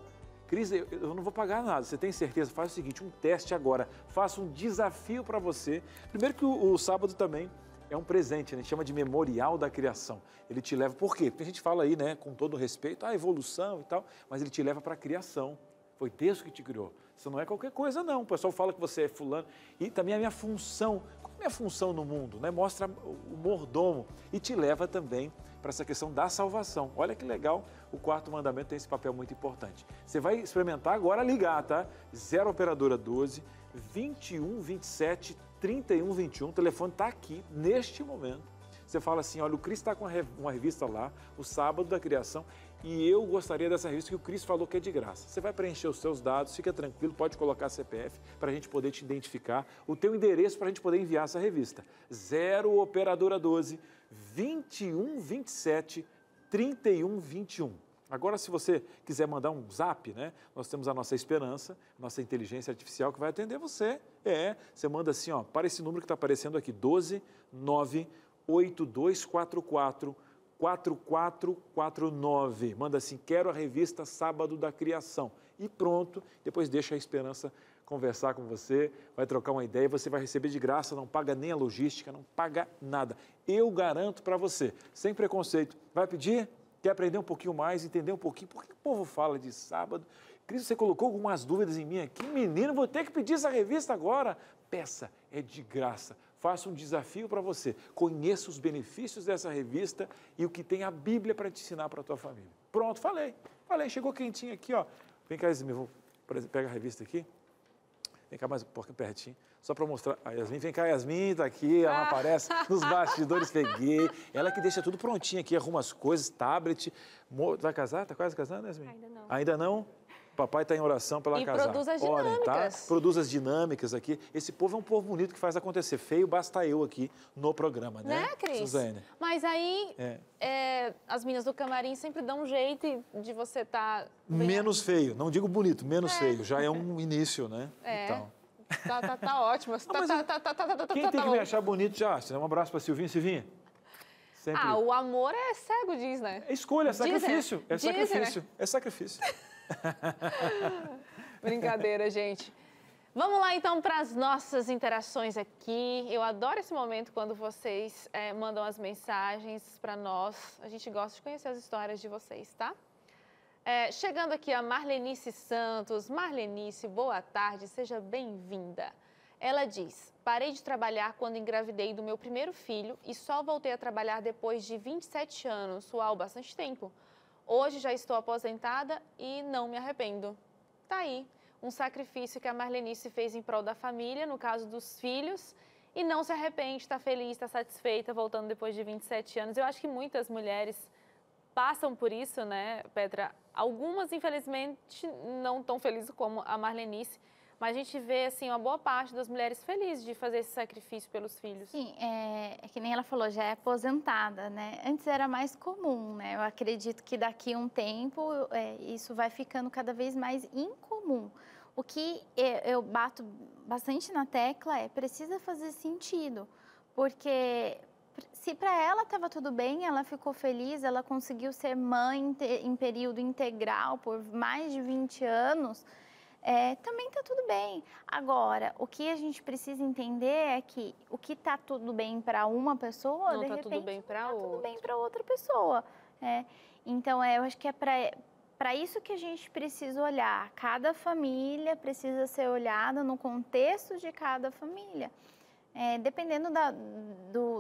Cris, eu não vou pagar nada, você tem certeza? Faz o seguinte, um teste agora, faça um desafio para você. Primeiro que o sábado também é um presente, né? A gente chama de memorial da criação. Ele te leva, por quê? Porque a gente fala aí, né, com todo respeito, a evolução e tal, mas ele te leva para a criação. Foi Deus que te criou. Isso não é qualquer coisa, não. O pessoal fala que você é fulano. E também a minha função. Qual é a minha função no mundo? Né? Mostra o mordomo e te leva também para essa questão da salvação. Olha que legal, o quarto mandamento tem esse papel muito importante. Você vai experimentar agora ligar, tá? 0 operadora 12 21 27 31 21. O telefone está aqui neste momento. Você fala assim, olha, o Cris está com uma revista lá, o Sábado da Criação, e eu gostaria dessa revista que o Cris falou que é de graça. Você vai preencher os seus dados, fica tranquilo, pode colocar CPF para a gente poder te identificar, o teu endereço para a gente poder enviar essa revista. 0 operadora 12 21 27 31 21. Agora, se você quiser mandar um zap, né? Nós temos a nossa Esperança, nossa inteligência artificial que vai atender você. Você manda assim, ó, para esse número que está aparecendo aqui, 12 9 8244 4449. Manda assim, quero a revista Sábado da Criação. E pronto, depois deixa a Esperança conversar com você, vai trocar uma ideia, você vai receber de graça, não paga nem a logística, não paga nada. Eu garanto para você, sem preconceito. Vai pedir? Quer aprender um pouquinho mais, entender um pouquinho? Por que o povo fala de sábado? Cris, você colocou algumas dúvidas em mim aqui. Menino, vou ter que pedir essa revista agora. Peça, é de graça. Faça um desafio para você. Conheça os benefícios dessa revista e o que tem a Bíblia para te ensinar para a tua família. Pronto, falei. Chegou quentinho aqui, ó. Vem cá, Yasmin, pega a revista aqui. Vem cá mais um pouquinho pertinho, só para mostrar. A Yasmin, vem cá, Yasmin, tá aqui, ela aparece nos bastidores, peguei. Ela que deixa tudo prontinho aqui, arruma as coisas, tablet. Vai casar? Tá quase casando, Yasmin? Ainda não. Ainda não? Papai está em oração para ela casar. E produz as dinâmicas. Tá? Produz as dinâmicas aqui. Esse povo é um povo bonito que faz acontecer. Feio basta eu aqui no programa, né, Cris? Suzane? Mas aí, as meninas do camarim sempre dão um jeito de você estar... Menos feio. Não digo bonito, menos feio. Já é um início, né? Então. Tá ótimo. Quem tem que me achar bonito já acha. Um abraço para Silvinha. Silvinha? Sempre. O amor é cego, diz, né? É escolha, é sacrifício. É sacrifício. É sacrifício. Brincadeira, gente. Vamos lá, então, para as nossas interações aqui. Eu adoro esse momento quando vocês mandam as mensagens para nós. A gente gosta de conhecer as histórias de vocês, tá? Chegando aqui a Marlenice Santos. Marlenice, boa tarde, seja bem-vinda. Ela diz, parei de trabalhar quando engravidei do meu primeiro filho e só voltei a trabalhar depois de 27 anos, uau, bastante tempo. Hoje já estou aposentada e não me arrependo. Tá aí, um sacrifício que a Marlenice fez em prol da família, no caso dos filhos, e não se arrepende, está feliz, está satisfeita, voltando depois de 27 anos. Eu acho que muitas mulheres passam por isso, né, Petra? Algumas, infelizmente, não tão felizes como a Marlenice, mas a gente vê, assim, uma boa parte das mulheres felizes de fazer esse sacrifício pelos filhos. Sim, é que nem ela falou, já é aposentada, né? Antes era mais comum, né? Eu acredito que daqui a um tempo isso vai ficando cada vez mais incomum. o que eu bato bastante na tecla precisa fazer sentido, porque se para ela estava tudo bem, ela ficou feliz, ela conseguiu ser mãe em período integral por mais de 20 anos, também está tudo bem. Agora, o que a gente precisa entender é que o que está tudo bem para uma pessoa, Não de tá repente, tudo bem para não está tudo outra. bem para outra pessoa. Então, eu acho que é para isso que a gente precisa olhar. Cada família precisa ser olhada no contexto de cada família. Dependendo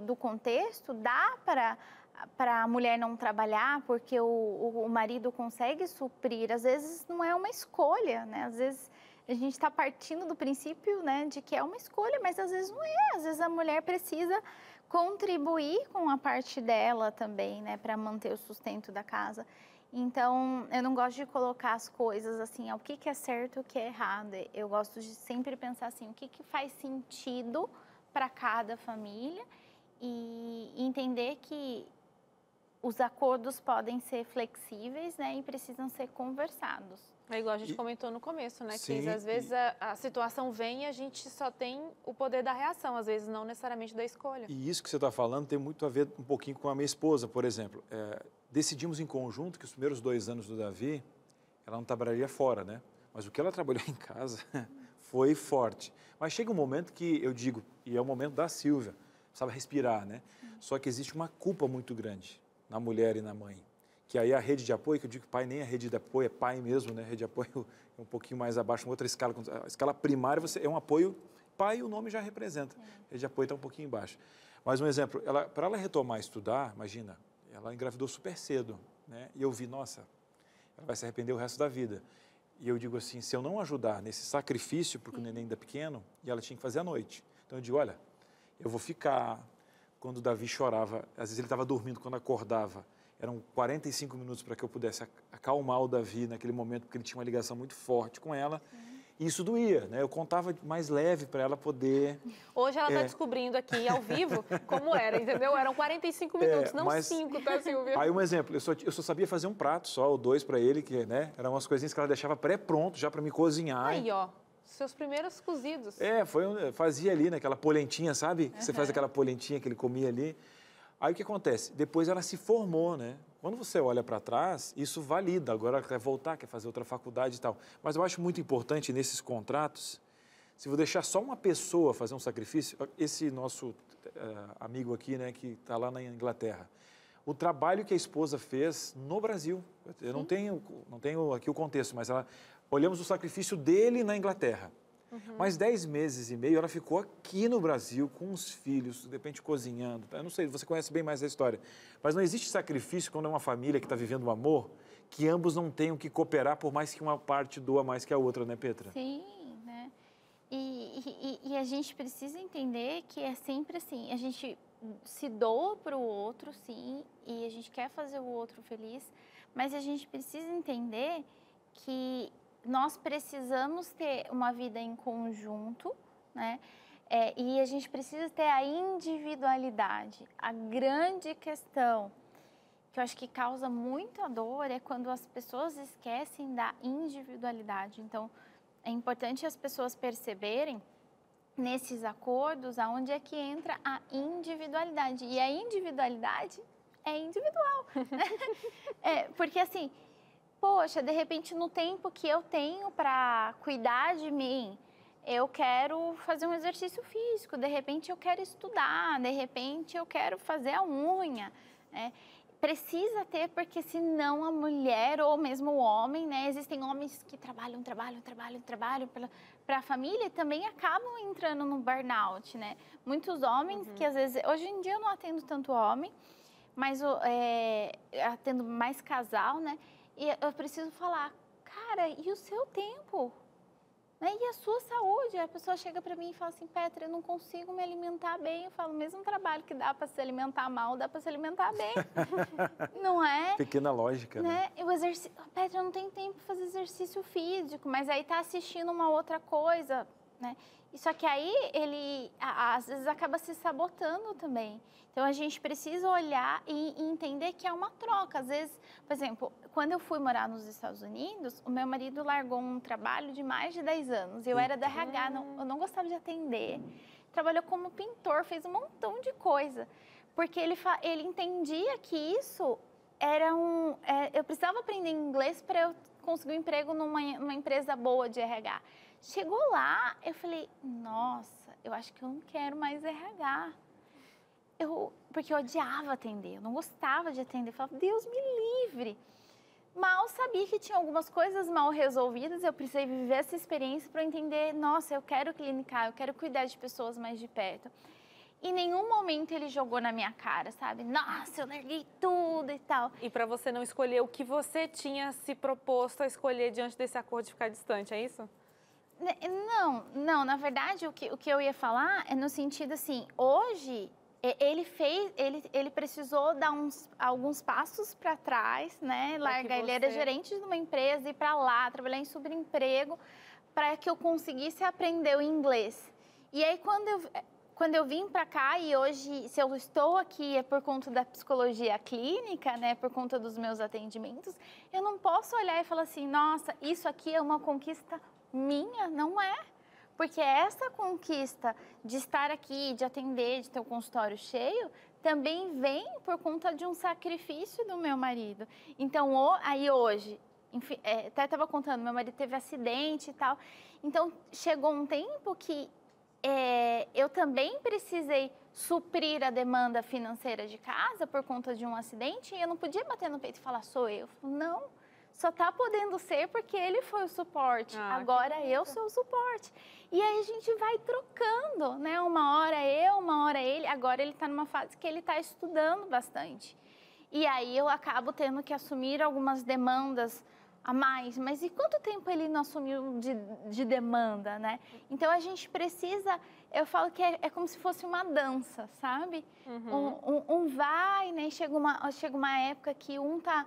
do contexto, dá para a mulher não trabalhar porque o marido consegue suprir. Às vezes não é uma escolha, né? Às vezes a gente está partindo do princípio, né, de que é uma escolha, mas às vezes não é. Às vezes a mulher precisa contribuir com a parte dela também, né, para manter o sustento da casa. Então, eu não gosto de colocar as coisas assim, o que é certo e o que é errado. Eu gosto de sempre pensar assim, o que faz sentido para cada família e entender que os acordos podem ser flexíveis, né, e precisam ser conversados. É igual a gente comentou no começo, né, Cris? Sim, Às vezes a situação vem e a gente só tem o poder da reação, às vezes não necessariamente da escolha. E isso que você está falando tem muito a ver um pouquinho com a minha esposa, por exemplo. Decidimos em conjunto que os primeiros 2 anos do Davi, ela não trabalharia fora, né? Mas o que ela trabalhou em casa foi forte. Mas chega um momento que eu digo, e é o momento da Silvia, precisava respirar, né? Só que existe uma culpa muito grande na mulher e na mãe. Que aí a rede de apoio, que eu digo que pai nem é rede de apoio, é pai mesmo, né? Rede de apoio é um pouquinho mais abaixo, uma outra escala. A escala primária é um apoio, pai o nome já representa. Rede de apoio está um pouquinho embaixo. Mas um exemplo, para ela retomar a estudar, imagina, ela engravidou super cedo, né? E eu vi, nossa, ela vai se arrepender o resto da vida. E eu digo assim, se eu não ajudar nesse sacrifício, porque o neném ainda é pequeno, e ela tinha que fazer à noite. Então eu digo, olha, eu vou ficar. Quando o Davi chorava, às vezes ele estava dormindo, quando acordava, eram 45 minutos para que eu pudesse acalmar o Davi naquele momento, porque ele tinha uma ligação muito forte com ela. E isso doía, né? Eu contava mais leve para ela poder... Hoje ela está descobrindo aqui, ao vivo, como era, entendeu? Eram 45 minutos, não mas... 5, tá, Silvia? Aí um exemplo, eu só sabia fazer um prato só, ou 2 para ele, que, né? Eram umas coisinhas que ela deixava pré-pronto já para me cozinhar. Aí, ó, seus primeiros cozidos. Fazia ali, naquela polentinha, sabe? Você faz aquela polentinha que ele comia ali. Aí o que acontece? Depois ela se formou, né? Quando você olha para trás, isso valida. Agora ela quer voltar, quer fazer outra faculdade e tal. Mas eu acho muito importante nesses contratos, se vou deixar só uma pessoa fazer um sacrifício, esse nosso amigo aqui, né, que está lá na Inglaterra, o trabalho que a esposa fez no Brasil, eu não tenho aqui o contexto, mas olhamos o sacrifício dele na Inglaterra. Mas 10 meses e meio ela ficou aqui no Brasil com os filhos, de repente cozinhando. Eu não sei, você conhece bem mais a história. Mas não existe sacrifício quando é uma família que está vivendo um amor que ambos não tenham que cooperar por mais que uma parte doa mais que a outra, né, Petra? Sim, né? E a gente precisa entender que é sempre assim, a gente se doa para o outro, sim, e a gente quer fazer o outro feliz, mas a gente precisa entender que nós precisamos ter uma vida em conjunto, né? E a gente precisa ter a individualidade. A grande questão que eu acho que causa muita dor é quando as pessoas esquecem da individualidade. Então, é importante as pessoas perceberem nesses acordos aonde é que entra a individualidade. E a individualidade é individual. Porque assim, poxa, de repente no tempo que eu tenho para cuidar de mim, eu quero fazer um exercício físico, de repente eu quero estudar, de repente eu quero fazer a unha, né? Precisa ter, porque senão a mulher ou mesmo o homem, né? Existem homens que trabalham para a família e também acabam entrando no burnout, né? Muitos homens que às vezes, hoje em dia eu não atendo tanto homem, mas atendo mais casal, né? E eu preciso falar, cara, e o seu tempo? Né? E a sua saúde? A pessoa chega para mim e fala assim, Petra, eu não consigo me alimentar bem. Eu falo, mesmo trabalho que dá para se alimentar mal, dá para se alimentar bem. Não é? Pequena lógica, né? Petra, eu não tenho tempo para fazer exercício físico, mas aí tá assistindo uma outra coisa, né? Só que aí ele, às vezes, acaba se sabotando também. Então, a gente precisa olhar e entender que é uma troca. Às vezes, por exemplo, quando eu fui morar nos Estados Unidos, o meu marido largou um trabalho de mais de 10 anos. Eu era da RH, eu não gostava de atender. Trabalhou como pintor, fez um montão de coisa. Porque ele entendia que isso era eu precisava aprender inglês para eu conseguir um emprego numa empresa boa de RH. Chegou lá, eu falei, nossa, eu acho que eu não quero mais RH. Porque eu odiava atender, eu não gostava de atender. Eu falava, Deus me livre. Mal sabia que tinha algumas coisas mal resolvidas, eu precisei viver essa experiência para entender, nossa, eu quero clinicar, eu quero cuidar de pessoas mais de perto. Em nenhum momento ele jogou na minha cara, sabe? Nossa, eu larguei tudo e tal. E para você não escolher o que você tinha se proposto a escolher diante desse acordo de ficar distante, é isso? Não, na verdade, o que eu ia falar é no sentido assim, hoje ele precisou dar alguns passos para trás, né? Largar, ele era gerente de uma empresa, ir para lá, trabalhar em subemprego, para que eu conseguisse aprender o inglês. E aí, quando eu vim para cá e hoje, se eu estou aqui é por conta da psicologia clínica, né, por conta dos meus atendimentos, eu não posso olhar e falar assim, nossa, isso aqui é uma conquista minha, não é. Porque essa conquista de estar aqui, de atender, de ter o consultório cheio, também vem por conta de um sacrifício do meu marido. Então, aí hoje, enfim, até estava contando, meu marido teve acidente e tal. Então, chegou um tempo que eu também precisei suprir a demanda financeira de casa por conta de um acidente e eu não podia bater no peito e falar, sou eu. Não, só está podendo ser porque ele foi o suporte, agora eu sou o suporte. E aí a gente vai trocando, né? Uma hora eu, uma hora ele. Agora ele está numa fase que ele está estudando bastante. E aí eu acabo tendo que assumir algumas demandas a mais. Mas e quanto tempo ele não assumiu de demanda, né? Então a gente precisa, eu falo que é como se fosse uma dança, sabe? Um vai, né? Chega uma época que um tá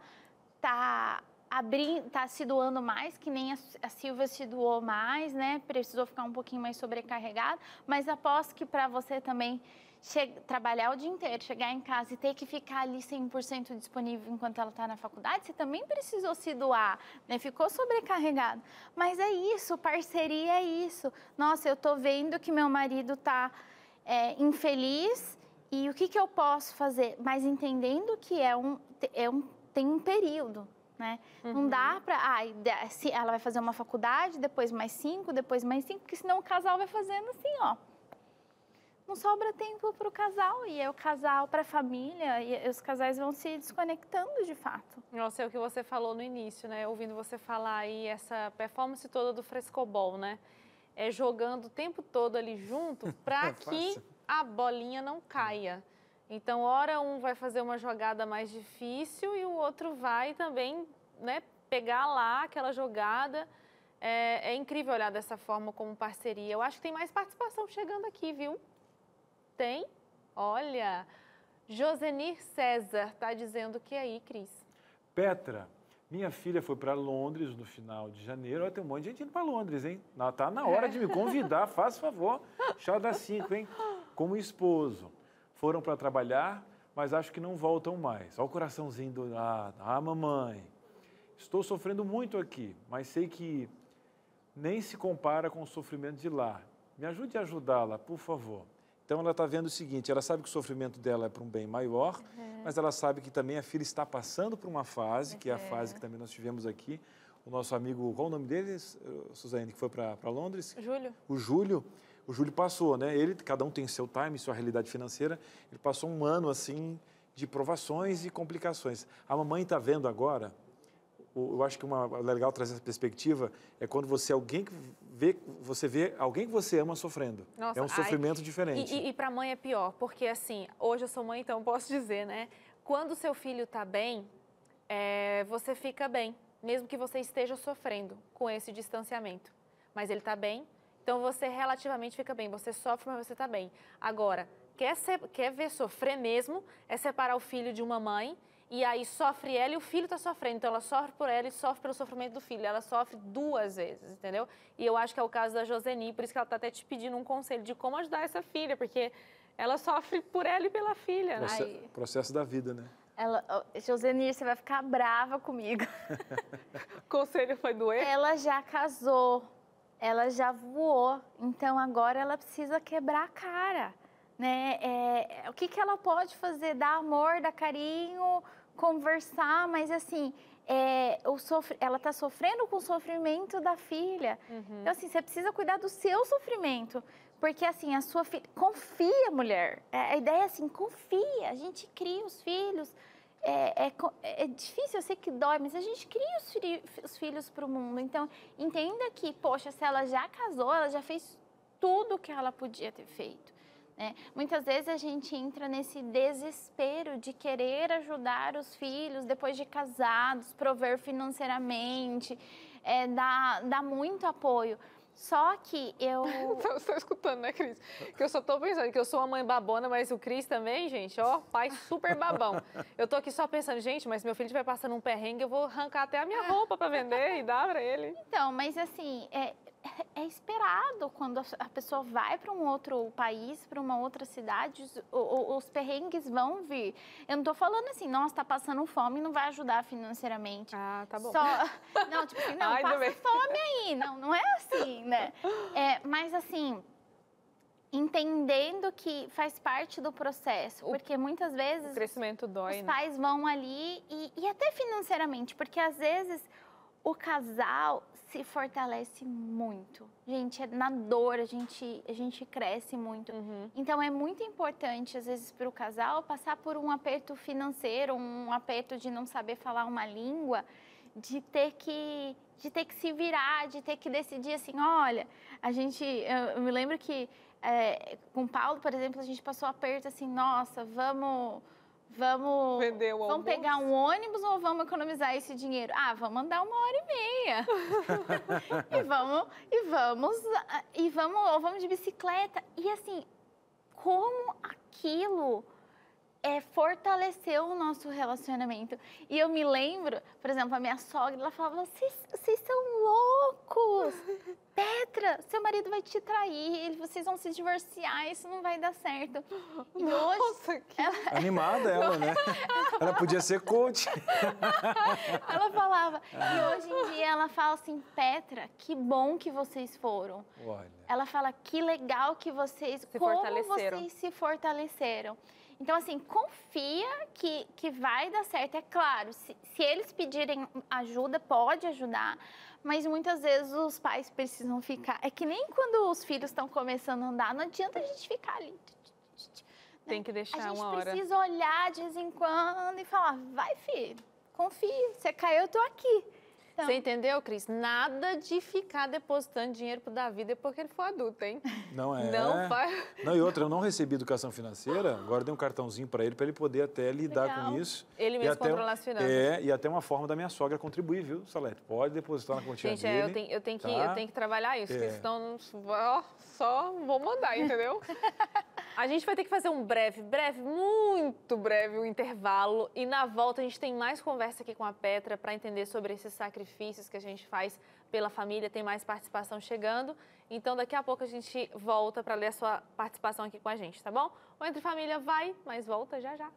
se doando mais, que nem a Silvia se doou mais, né? Precisou ficar um pouquinho mais sobrecarregado, mas aposto que para você também trabalhar o dia inteiro, chegar em casa e ter que ficar ali 100% disponível enquanto ela está na faculdade, você também precisou se doar, né? Ficou sobrecarregado. Mas é isso, parceria é isso. Nossa, eu tô vendo que meu marido tá infeliz e o que eu posso fazer? Mas entendendo que tem um período. Né? Não dá para, se ela vai fazer uma faculdade, depois mais 5, depois mais 5, porque senão o casal vai fazendo assim, ó. Não sobra tempo para o casal, e é o casal para a família, e os casais vão se desconectando de fato. Nossa, é o que você falou no início, né? Ouvindo você falar aí, essa performance toda do frescobol, né? É jogando o tempo todo ali junto para que a bolinha não caia. Então, hora um vai fazer uma jogada mais difícil e o outro vai também, né, pegar lá aquela jogada. É incrível olhar dessa forma como parceria. Eu acho que tem mais participação chegando aqui, viu? Tem? Olha, Josenir César está dizendo que aí, Cris. Petra, minha filha foi para Londres no final de janeiro. Olha, tem um monte de gente indo para Londres, hein? Tá na hora de me convidar, faz favor. Chá das 5, hein? Como esposo. Foram para trabalhar, mas acho que não voltam mais. Olha o coraçãozinho do mamãe. Estou sofrendo muito aqui, mas sei que nem se compara com o sofrimento de lá. Me ajude a ajudá-la, por favor. Então, ela está vendo o seguinte, ela sabe que o sofrimento dela é para um bem maior, mas ela sabe que também a filha está passando por uma fase, que é a fase que também nós tivemos aqui. O nosso amigo, qual o nome dele, Suzane, que foi para Londres? Júlio. O Júlio passou, né? Cada um tem seu time, sua realidade financeira. Ele passou um ano, assim, de provações e complicações. A mamãe está vendo agora, eu acho que legal trazer essa perspectiva, é quando você vê alguém que você ama sofrendo. Nossa, é um sofrimento diferente. E para a mãe é pior, porque assim, hoje eu sou mãe, então posso dizer, né? Quando o seu filho está bem, você fica bem, mesmo que você esteja sofrendo com esse distanciamento. Mas ele está bem, então você relativamente fica bem. Você sofre, mas você está bem. Agora, quer ver sofrer mesmo, é separar o filho de uma mãe e aí sofre ela e o filho está sofrendo. Então, ela sofre por ela e sofre pelo sofrimento do filho. Ela sofre 2 vezes, entendeu? E eu acho que é o caso da Joseni, por isso que ela está até te pedindo um conselho de como ajudar essa filha, porque ela sofre por ela e pela filha. Processo da vida, né? Joseni, você vai ficar brava comigo. O conselho foi doer? Ela já casou, ela já voou, então agora ela precisa quebrar a cara, né? O que ela pode fazer? Dar amor, dar carinho, conversar, mas assim, ela está sofrendo com o sofrimento da filha. Então assim, você precisa cuidar do seu sofrimento, porque assim, a sua filha... Confia, mulher. A ideia é assim, confia, a gente cria os filhos. É difícil, eu sei que dói, mas a gente cria os filhos para o mundo. Então, entenda que, poxa, se ela já casou, ela já fez tudo o que ela podia ter feito, né? Muitas vezes a gente entra nesse desespero de querer ajudar os filhos depois de casados, prover financeiramente, dar muito apoio. Só que eu... Você está escutando, né, Cris? Que eu só estou pensando que eu sou uma mãe babona, mas o Cris também, gente, ó, pai super babão. Eu tô aqui só pensando, gente, mas meu filho estiver passando um perrengue, eu vou arrancar até a minha roupa para vender e dar para ele. Então, mas assim, é esperado quando a pessoa vai para um outro país, para uma outra cidade, os perrengues vão vir. Eu não tô falando assim, nossa, tá passando fome e não vai ajudar financeiramente. Ah, tá bom. Não, tipo assim, não, passa fome aí. Não é assim, né? Mas assim, entendendo que faz parte do processo, porque muitas vezes... O crescimento dói, os pais vão ali e até financeiramente, porque às vezes o casal se fortalece muito. Gente, na dor a gente cresce muito. Então, é muito importante, às vezes, para o casal passar por um aperto financeiro, um aperto de não saber falar uma língua, de ter que se virar, de ter que decidir assim, olha, eu me lembro que com o Paulo, por exemplo, a gente passou aperto assim, nossa, vamos pegar um ônibus ou vamos economizar esse dinheiro? Ah, vamos andar 1h30. Vamos de bicicleta. E assim, como aquilo fortaleceu o nosso relacionamento. E eu me lembro, por exemplo, a minha sogra, ela falava, vocês são loucos! Petra, seu marido vai te trair, vocês vão se divorciar, isso não vai dar certo. E Nossa, hoje... Animada ela, né? Ela podia ser coach. Ela falava, e hoje em dia ela fala assim, Petra, que bom que vocês foram. Olha. Ela fala, que legal que vocês se fortaleceram. Então, assim, confia que vai dar certo. É claro, se eles pedirem ajuda, pode ajudar, mas muitas vezes os pais precisam ficar... É que nem quando os filhos estão começando a andar, não adianta a gente ficar ali. Tem que deixar uma hora. A gente precisa olhar de vez em quando e falar, vai, filho, confia, você caiu, eu tô aqui. Então... Você entendeu, Cris? Nada de ficar depositando dinheiro pro Davi depois que ele for adulto, hein? Não é. Não faz. Não, e outra, eu não recebi educação financeira, agora dei um cartãozinho para ele poder até lidar com isso. Ele mesmo controlar as finanças. E até uma forma da minha sogra contribuir, viu, Salete? Pode depositar na continha dele. Gente, eu tenho que trabalhar isso, porque senão só vou mandar, entendeu? A gente vai ter que fazer um muito breve, um intervalo. E na volta a gente tem mais conversa aqui com a Petra para entender sobre esses sacrifícios que a gente faz pela família. Tem mais participação chegando. Então, daqui a pouco a gente volta para ler a sua participação aqui com a gente, tá bom? O Entre Família vai, mas volta já já.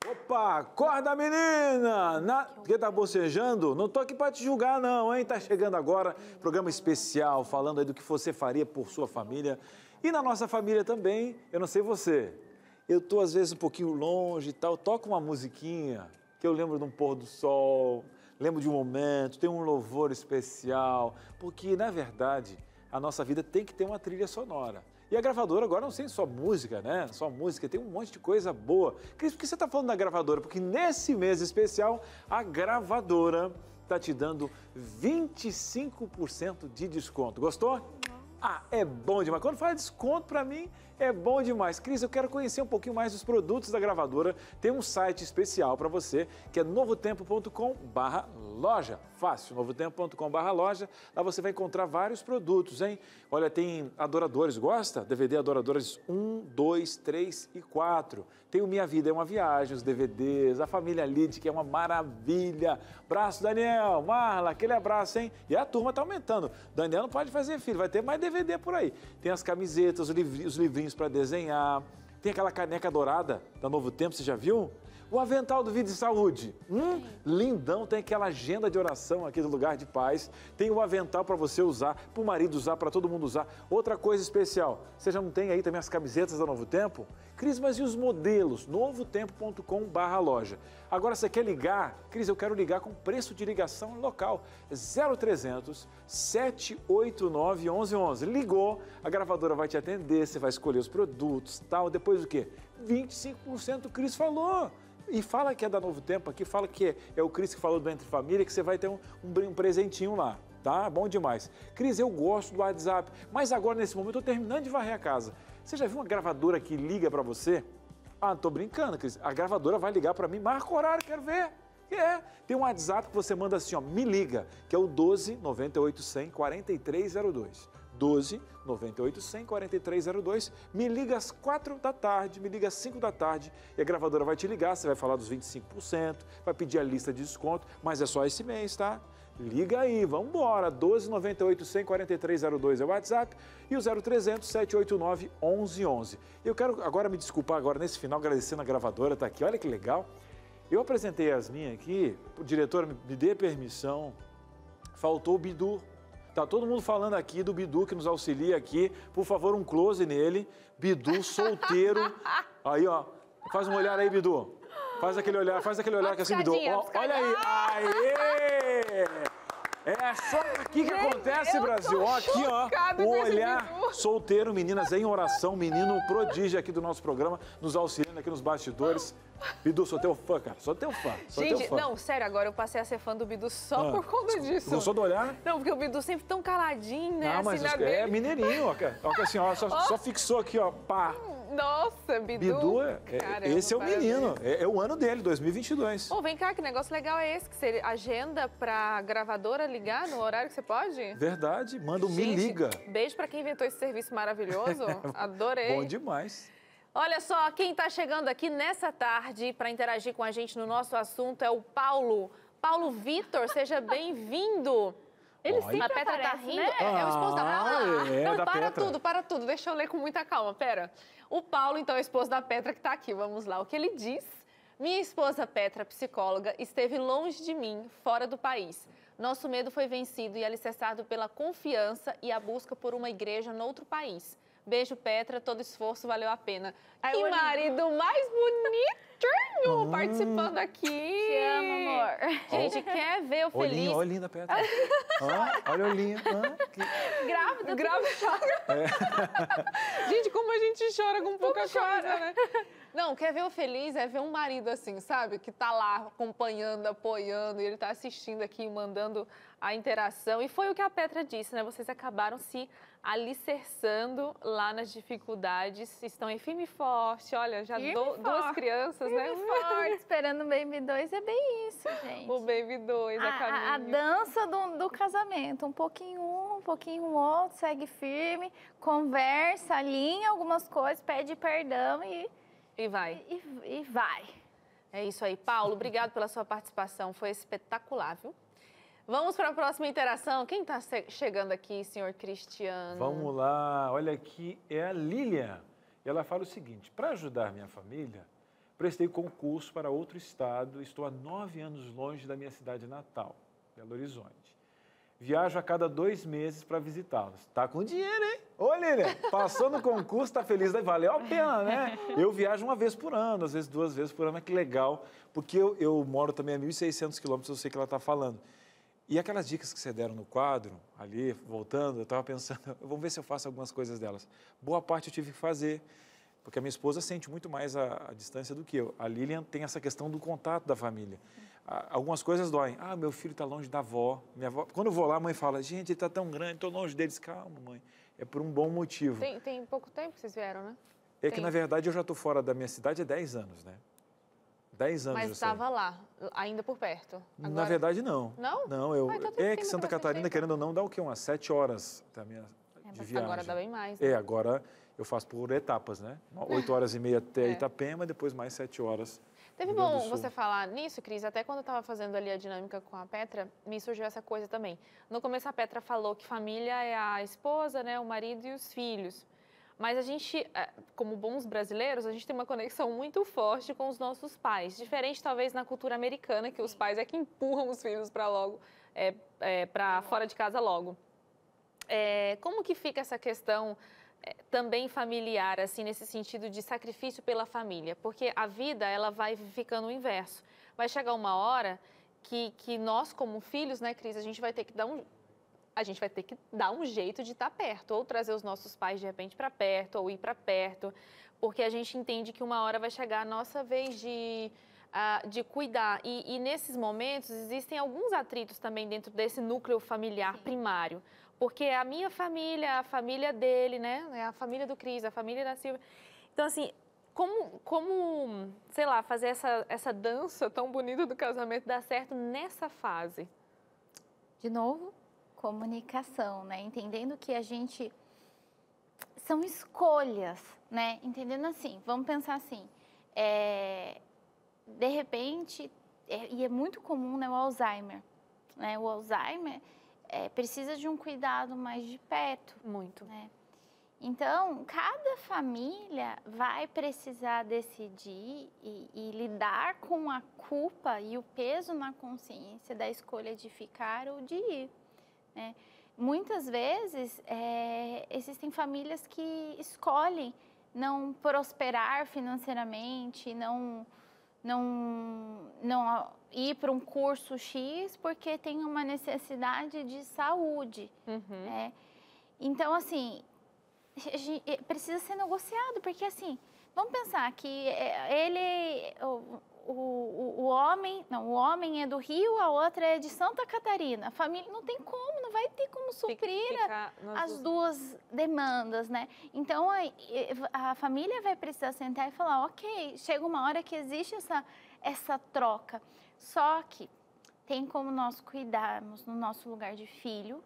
Opa, acorda, menina! Porque tá bocejando? Não tô aqui para te julgar, não, hein? Tá chegando agora, programa especial, falando aí do que você faria por sua família. E na nossa família também, eu não sei você, eu tô às vezes um pouquinho longe e tal, toco uma musiquinha que eu lembro de um pôr do sol, lembro de um momento, tem um louvor especial, porque, na verdade, a nossa vida tem que ter uma trilha sonora. E a gravadora agora não tem só música, né? Só música, tem um monte de coisa boa. Cris, por que você está falando da gravadora? Porque nesse mês especial, a gravadora está te dando 25% de desconto. Gostou? Ah, é bom demais. Quando fala desconto, para mim, é bom demais. Cris, eu quero conhecer um pouquinho mais dos produtos da gravadora. Tem um site especial para você, que é novotempo.com/ loja, fácil, novotempo.com/loja. Lá você vai encontrar vários produtos, hein? Olha, tem Adoradores, gosta? DVD Adoradores 1, 2, 3 e 4. Tem o Minha Vida é uma Viagem, os DVDs, a Família Lid, que é uma maravilha. Abraço, Daniel, Marla, aquele abraço, hein? E a turma tá aumentando. Daniel não pode fazer filho, vai ter mais DVD por aí. Tem as camisetas, os livrinhos para desenhar. Tem aquela caneca dourada da Novo Tempo, você já viu? O avental do Vida e Saúde, lindão, tem aquela agenda de oração aqui do Lugar de Paz, tem o avental para você usar, para o marido usar, para todo mundo usar. Outra coisa especial, você já não tem aí também as camisetas da Novo Tempo? Cris, mas e os modelos? novotempo.com/loja. Agora você quer ligar? Cris, eu quero ligar com preço de ligação local, 0300 789 1111. Ligou, a gravadora vai te atender, você vai escolher os produtos, tal, depois o quê? 25% Cris falou. E fala que é da Novo Tempo aqui, fala que é o Cris que falou do Entre Família, que você vai ter um presentinho lá, tá? Bom demais. Cris, eu gosto do WhatsApp, mas agora nesse momento eu tô terminando de varrer a casa. Você já viu uma gravadora que liga para você? Ah, não tô brincando, Cris. A gravadora vai ligar para mim, marca o horário, quero ver. Tem um WhatsApp que você manda assim, ó, me liga, que é o 12 98 100 4302. 12 98 100 4302, me liga às 4 da tarde, me liga às 5 da tarde e a gravadora vai te ligar, você vai falar dos 25%, vai pedir a lista de desconto, mas é só esse mês, tá? Liga aí, vamos embora, 12 98 100 4302 é o WhatsApp e o 0300 789 1111. Eu quero agora me desculpar agora nesse final, agradecendo a gravadora, tá aqui, olha que legal. Eu apresentei a Yasmin aqui, o diretor me dê permissão, faltou o Bidu. Tá todo mundo falando aqui do Bidu que nos auxilia aqui. Por favor, um close nele. Bidu, solteiro. Aí, ó. Faz um olhar aí, Bidu. Faz aquele olhar que assim, Bidu. Ó, olha aí. Aê! É só aqui que acontece, Brasil. Ó, aqui, ó. O olhar solteiro, meninas em oração, menino prodígio aqui do nosso programa, nos auxiliando aqui nos bastidores. Bidu, sou teu fã, cara. Sou teu fã. Gente, não, sério, agora eu passei a ser fã do Bidu só por conta disso. Gostou do olhar? Não, porque o Bidu sempre tão caladinho, né? Não, mas assim, é mineirinho, ó. Ó, assim, ó, só fixou aqui, ó, pá. Nossa, Bidu. Bidu, caramba, esse é o menino, é o ano dele, 2022. Ô, vem cá, que negócio legal é esse? Que você agenda pra gravadora ligar no horário que você pode? Verdade, manda um Me Gente, Liga. Beijo pra quem inventou esse serviço maravilhoso. Adorei. Bom demais. Olha só, quem está chegando aqui nessa tarde para interagir com a gente no nosso assunto é o Paulo. Paulo Vitor, seja bem-vindo. Ele sempre A Petra tá aparece, rindo. né? É o esposo da Paula? É, Não, da Petra. para tudo. Deixa eu ler com muita calma, pera. O Paulo, então, é o esposo da Petra que está aqui. Vamos lá. O que ele diz? Minha esposa Petra, psicóloga, esteve longe de mim, fora do país. Nosso medo foi vencido e alicerçado pela confiança e a busca por uma igreja noutro país. Beijo, Petra, todo esforço valeu a pena. Que marido mais bonitinho participando aqui. Te amo, amor. Gente, quer ver o feliz? Olhinho, olhinho da Petra. Olha o olhinho. Grávida. Gente, como a gente chora com pouca coisa, né? Não, quer ver o feliz é ver um marido assim, sabe? Que tá lá acompanhando, apoiando, e ele tá assistindo aqui, mandando a interação. E foi o que a Petra disse, né? Vocês acabaram se alicerçando lá nas dificuldades. Estão aí firme e forte. Olha, já duas crianças, né? Forte, esperando o Baby 2, é bem isso, gente. O Baby 2, a caminho. A dança do casamento, um pouquinho o outro, segue firme, conversa, alinha algumas coisas, pede perdão E vai. E vai. É isso aí. Paulo, obrigado pela sua participação. Foi espetacular, viu? Vamos para a próxima interação. Quem está chegando aqui, senhor Cristiano? Vamos lá. Olha aqui, é a Lilian. E ela fala o seguinte, para ajudar minha família, prestei concurso para outro estado, estou há 9 anos longe da minha cidade natal, Belo Horizonte. Viajo a cada 2 meses para visitá-los. Tá com dinheiro, hein? Ô, Lilian, passou no concurso, tá feliz, daí valeu a pena, né? Eu viajo 1 vez por ano, às vezes 2 vezes por ano, mas que legal, porque eu moro também a 1.600 quilômetros, eu sei que ela está falando. E aquelas dicas que você deram no quadro, ali, voltando, eu estava pensando, vamos ver se eu faço algumas coisas delas. Boa parte eu tive que fazer, porque a minha esposa sente muito mais a distância do que eu. A Lilian tem essa questão do contato da família. Algumas coisas doem. Ah, meu filho está longe da avó. Minha avó. Quando eu vou lá, a mãe fala, gente, ele está tão grande, estou longe deles. Calma, mãe, é por um bom motivo. Tem pouco tempo que vocês vieram, né? É que, na verdade, eu já estou fora da minha cidade há 10 anos, né? 10 anos Mas eu saí. estava lá, ainda por perto. Na Agora... verdade, não. Não? Não, Então tem que tempo Santa pra você Catarina, chegar. querendo ou não, dá o quê? Umas 7 horas de viagem. Agora dá bem mais. Né? Agora eu faço por etapas, né? 8 horas e meia até Itapema, depois mais 7 horas. Teve no Rio Grande bom do Sul. você falar nisso, Cris, até quando eu estava fazendo ali a dinâmica com a Petra, me surgiu essa coisa também. No começo a Petra falou que família é a esposa, né, o marido e os filhos. Mas a gente, como bons brasileiros, a gente tem uma conexão muito forte com os nossos pais. Diferente, talvez, na cultura americana, que os pais é que empurram os filhos para logo, para fora de casa logo. Como que fica essa questão também familiar, assim, nesse sentido de sacrifício pela família? Porque a vida, ela vai ficando o inverso. Vai chegar uma hora que nós, como filhos, né, Cris, a gente vai ter que dar um jeito de estar perto, ou trazer os nossos pais, de repente, para perto, ou ir para perto, porque a gente entende que uma hora vai chegar a nossa vez de cuidar. E nesses momentos, existem alguns atritos também dentro desse núcleo familiar primário, porque a minha família, a família dele, né, a família do Cris, a família da Silvia. Então, assim, como sei lá, fazer essa dança tão bonita do casamento dar certo nessa fase? De novo, comunicação, né? Entendendo que a gente... São escolhas, né? Entendendo assim, vamos pensar assim, de repente, e é muito comum, né, o Alzheimer, né? O Alzheimer precisa de um cuidado mais de perto. Muito. Né? Então, cada família vai precisar decidir e lidar com a culpa e o peso na consciência da escolha de ficar ou de ir. Né? Muitas vezes, existem famílias que escolhem não prosperar financeiramente, não ir para um curso X porque tem uma necessidade de saúde. Uhum. Né? Então, assim, precisa ser negociado, porque assim, vamos pensar que o homem é do Rio, a outra é de Santa Catarina. A família não tem como, não vai ter como suprir as duas demandas, né? Então, a família vai precisar sentar e falar, ok, chega uma hora que existe essa troca. Só que tem como nós cuidarmos no nosso lugar de filho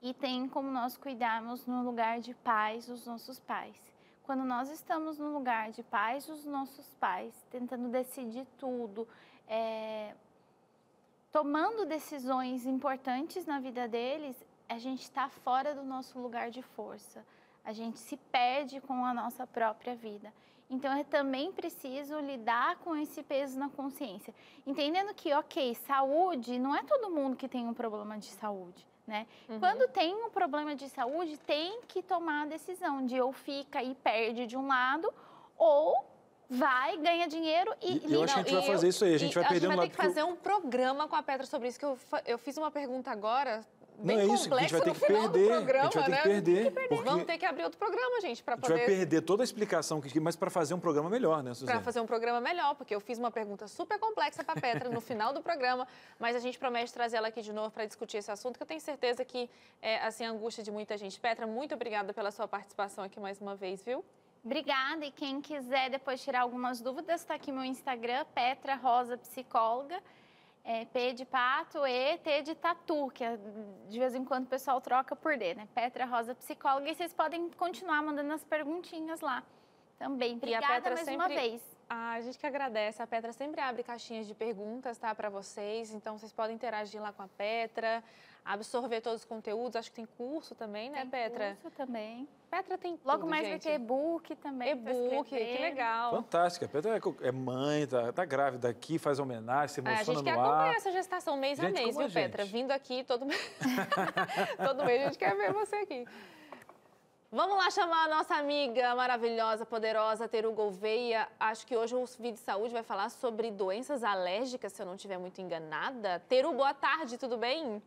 e tem como nós cuidarmos no lugar de pais dos nossos pais. Quando nós estamos no lugar de pais dos nossos pais, tentando decidir tudo, tomando decisões importantes na vida deles, a gente está fora do nosso lugar de força. A gente se perde com a nossa própria vida. Então, é também preciso lidar com esse peso na consciência. Entendendo que, ok, saúde, não é todo mundo que tem um problema de saúde. Né? Uhum. Quando tem um problema de saúde, tem que tomar a decisão de ou fica e perde de um lado, ou vai, ganha dinheiro e... eu acho que a gente vai fazer isso aí, a gente vai perdendo... A gente vai ter que fazer um programa com a Petra sobre isso, que eu fiz uma pergunta agora... Não, é isso, a gente vai ter que perder, programa, a gente vai ter que perder. Vamos ter que abrir outro programa, gente, para poder... A gente vai perder toda a explicação, mas para fazer um programa melhor, né, Suzane? Para fazer um programa melhor, porque eu fiz uma pergunta super complexa para a Petra no final do programa, mas a gente promete trazer ela aqui de novo para discutir esse assunto, que eu tenho certeza que é, assim, a angústia de muita gente. Petra, muito obrigada pela sua participação aqui mais uma vez, viu? Obrigada, e quem quiser depois tirar algumas dúvidas, está aqui meu Instagram, Petra Rosa Psicóloga. P de pato e T de tatu, que de vez em quando o pessoal troca por D, né? Petra Rosa Psicóloga. E vocês podem continuar mandando as perguntinhas lá também. Obrigada mais uma vez. A gente que agradece. A Petra sempre abre caixinhas de perguntas, tá, para vocês. Então, vocês podem interagir lá com a Petra, absorver todos os conteúdos. Acho que tem curso também, né, Petra? Tem curso também. Petra tem tudo, logo mais gente. vai ter e-book também. E-book, que legal. Fantástica. A Petra é mãe, tá grávida aqui, faz homenagem, se emociona no ar. A gente quer acompanhar essa gestação mês a mês, viu, Petra? Vindo aqui todo mês. Todo mês a gente quer ver você aqui. Vamos lá chamar a nossa amiga maravilhosa, poderosa, Teru Gouveia. Acho que hoje o Vídeo Saúde vai falar sobre doenças alérgicas, se eu não estiver muito enganada. Teru, boa tarde, tudo bem?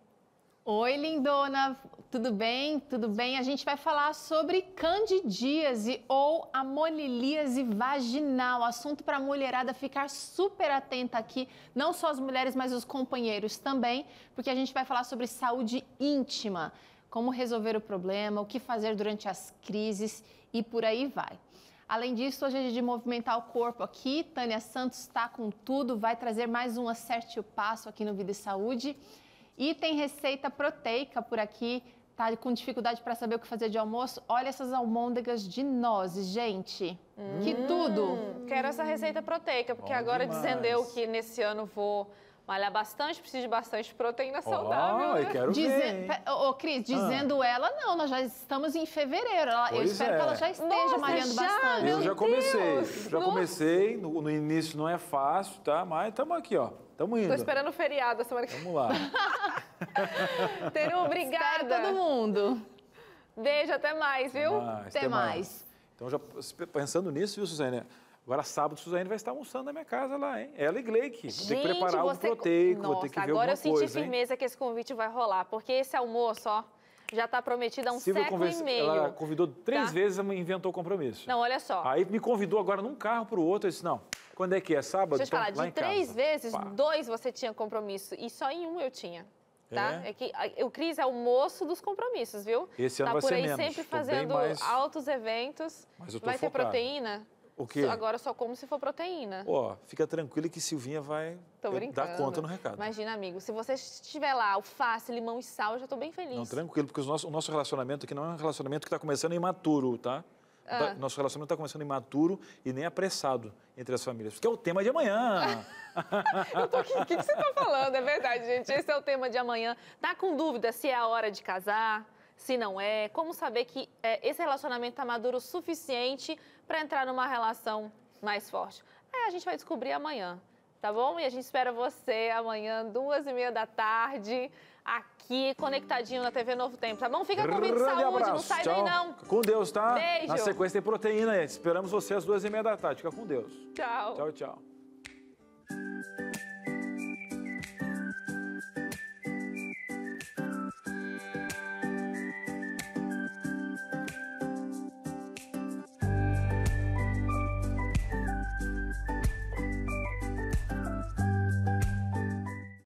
Oi, lindona, tudo bem? Tudo bem? A gente vai falar sobre candidíase ou amonilíase vaginal. Assunto para a mulherada ficar super atenta aqui, não só as mulheres, mas os companheiros também, porque a gente vai falar sobre saúde íntima, como resolver o problema, o que fazer durante as crises e por aí vai. Além disso, hoje é dia de movimentar o corpo aqui. Tânia Santos está com tudo, vai trazer mais um Acerte o Passo aqui no Vida e Saúde. E tem receita proteica por aqui. Tá com dificuldade para saber o que fazer de almoço? Olha essas almôndegas de nozes, gente. Que tudo! Quero essa receita proteica, porque Bom agora demais. dizendo eu que nesse ano vou malhar bastante, preciso de bastante proteína saudável. Eu quero ver, hein? Ô, Cris, dizendo ela, não, nós já estamos em fevereiro. Eu Pois espero é. que ela já esteja Nossa, malhando já? bastante. Eu Meu já comecei, Deus! já Nossa. comecei. No início não é fácil, tá? Mas estamos aqui, ó. Estamos indo. Tô esperando o feriado a semana que Vamos lá. vem. Teru, obrigada. Espero todo mundo. Beijo, até mais, viu? Até mais. Então, já pensando nisso, viu, Suzane? Agora, sábado, Suzane vai estar almoçando na minha casa lá, hein? Ela e Gleick. Vou ter que preparar algo proteico, vou ter que ver agora alguma eu senti coisa, hein? firmeza que esse convite vai rolar, porque esse almoço, ó, já está prometido há um Silvia século e meio. Ela convidou 3 tá? vezes e inventou o compromisso. Não, olha só. Aí me convidou agora num carro para o outro. Eu disse, não, quando é que é? Sábado? Deixa eu te falar, Então, lá de em 3 casa. vezes, Pá. 2 você tinha compromisso e só em 1 eu tinha. Tá? É? É que o Cris é o moço dos compromissos, viu? Esse ano tá vai por ser aí menos. sempre Tô bem fazendo mais- altos eventos. Mas eu tô Vai ter focado. proteína? O quê? Agora só como se for proteína. Ó, fica tranquilo que Silvinha vai Tô brincando. dar conta no recado. Imagina, amigo, se você estiver lá, alface, limão e sal, eu já tô bem feliz. Não, tranquilo, porque o nosso relacionamento aqui não é um relacionamento que está começando imaturo, tá? Nosso relacionamento está começando imaturo e nem apressado entre as famílias, porque é o tema de amanhã. Eu tô aqui, o que você tá falando? É verdade, gente, esse é o tema de amanhã. Tá com dúvida se é a hora de casar, se não é? Como saber que esse relacionamento tá maduro o suficiente para entrar numa relação mais forte? A gente vai descobrir amanhã, tá bom? E a gente espera você amanhã, 2h30 da tarde, aqui, conectadinho na TV Novo Tempo, tá bom? Fica com o Vida de Grande Saúde, não abraço, sai tchau. daí não. Com Deus, tá? Beijo. Na sequência tem proteína aí. Esperamos você às 2h30 da tarde. Fica com Deus. Tchau. Tchau, tchau.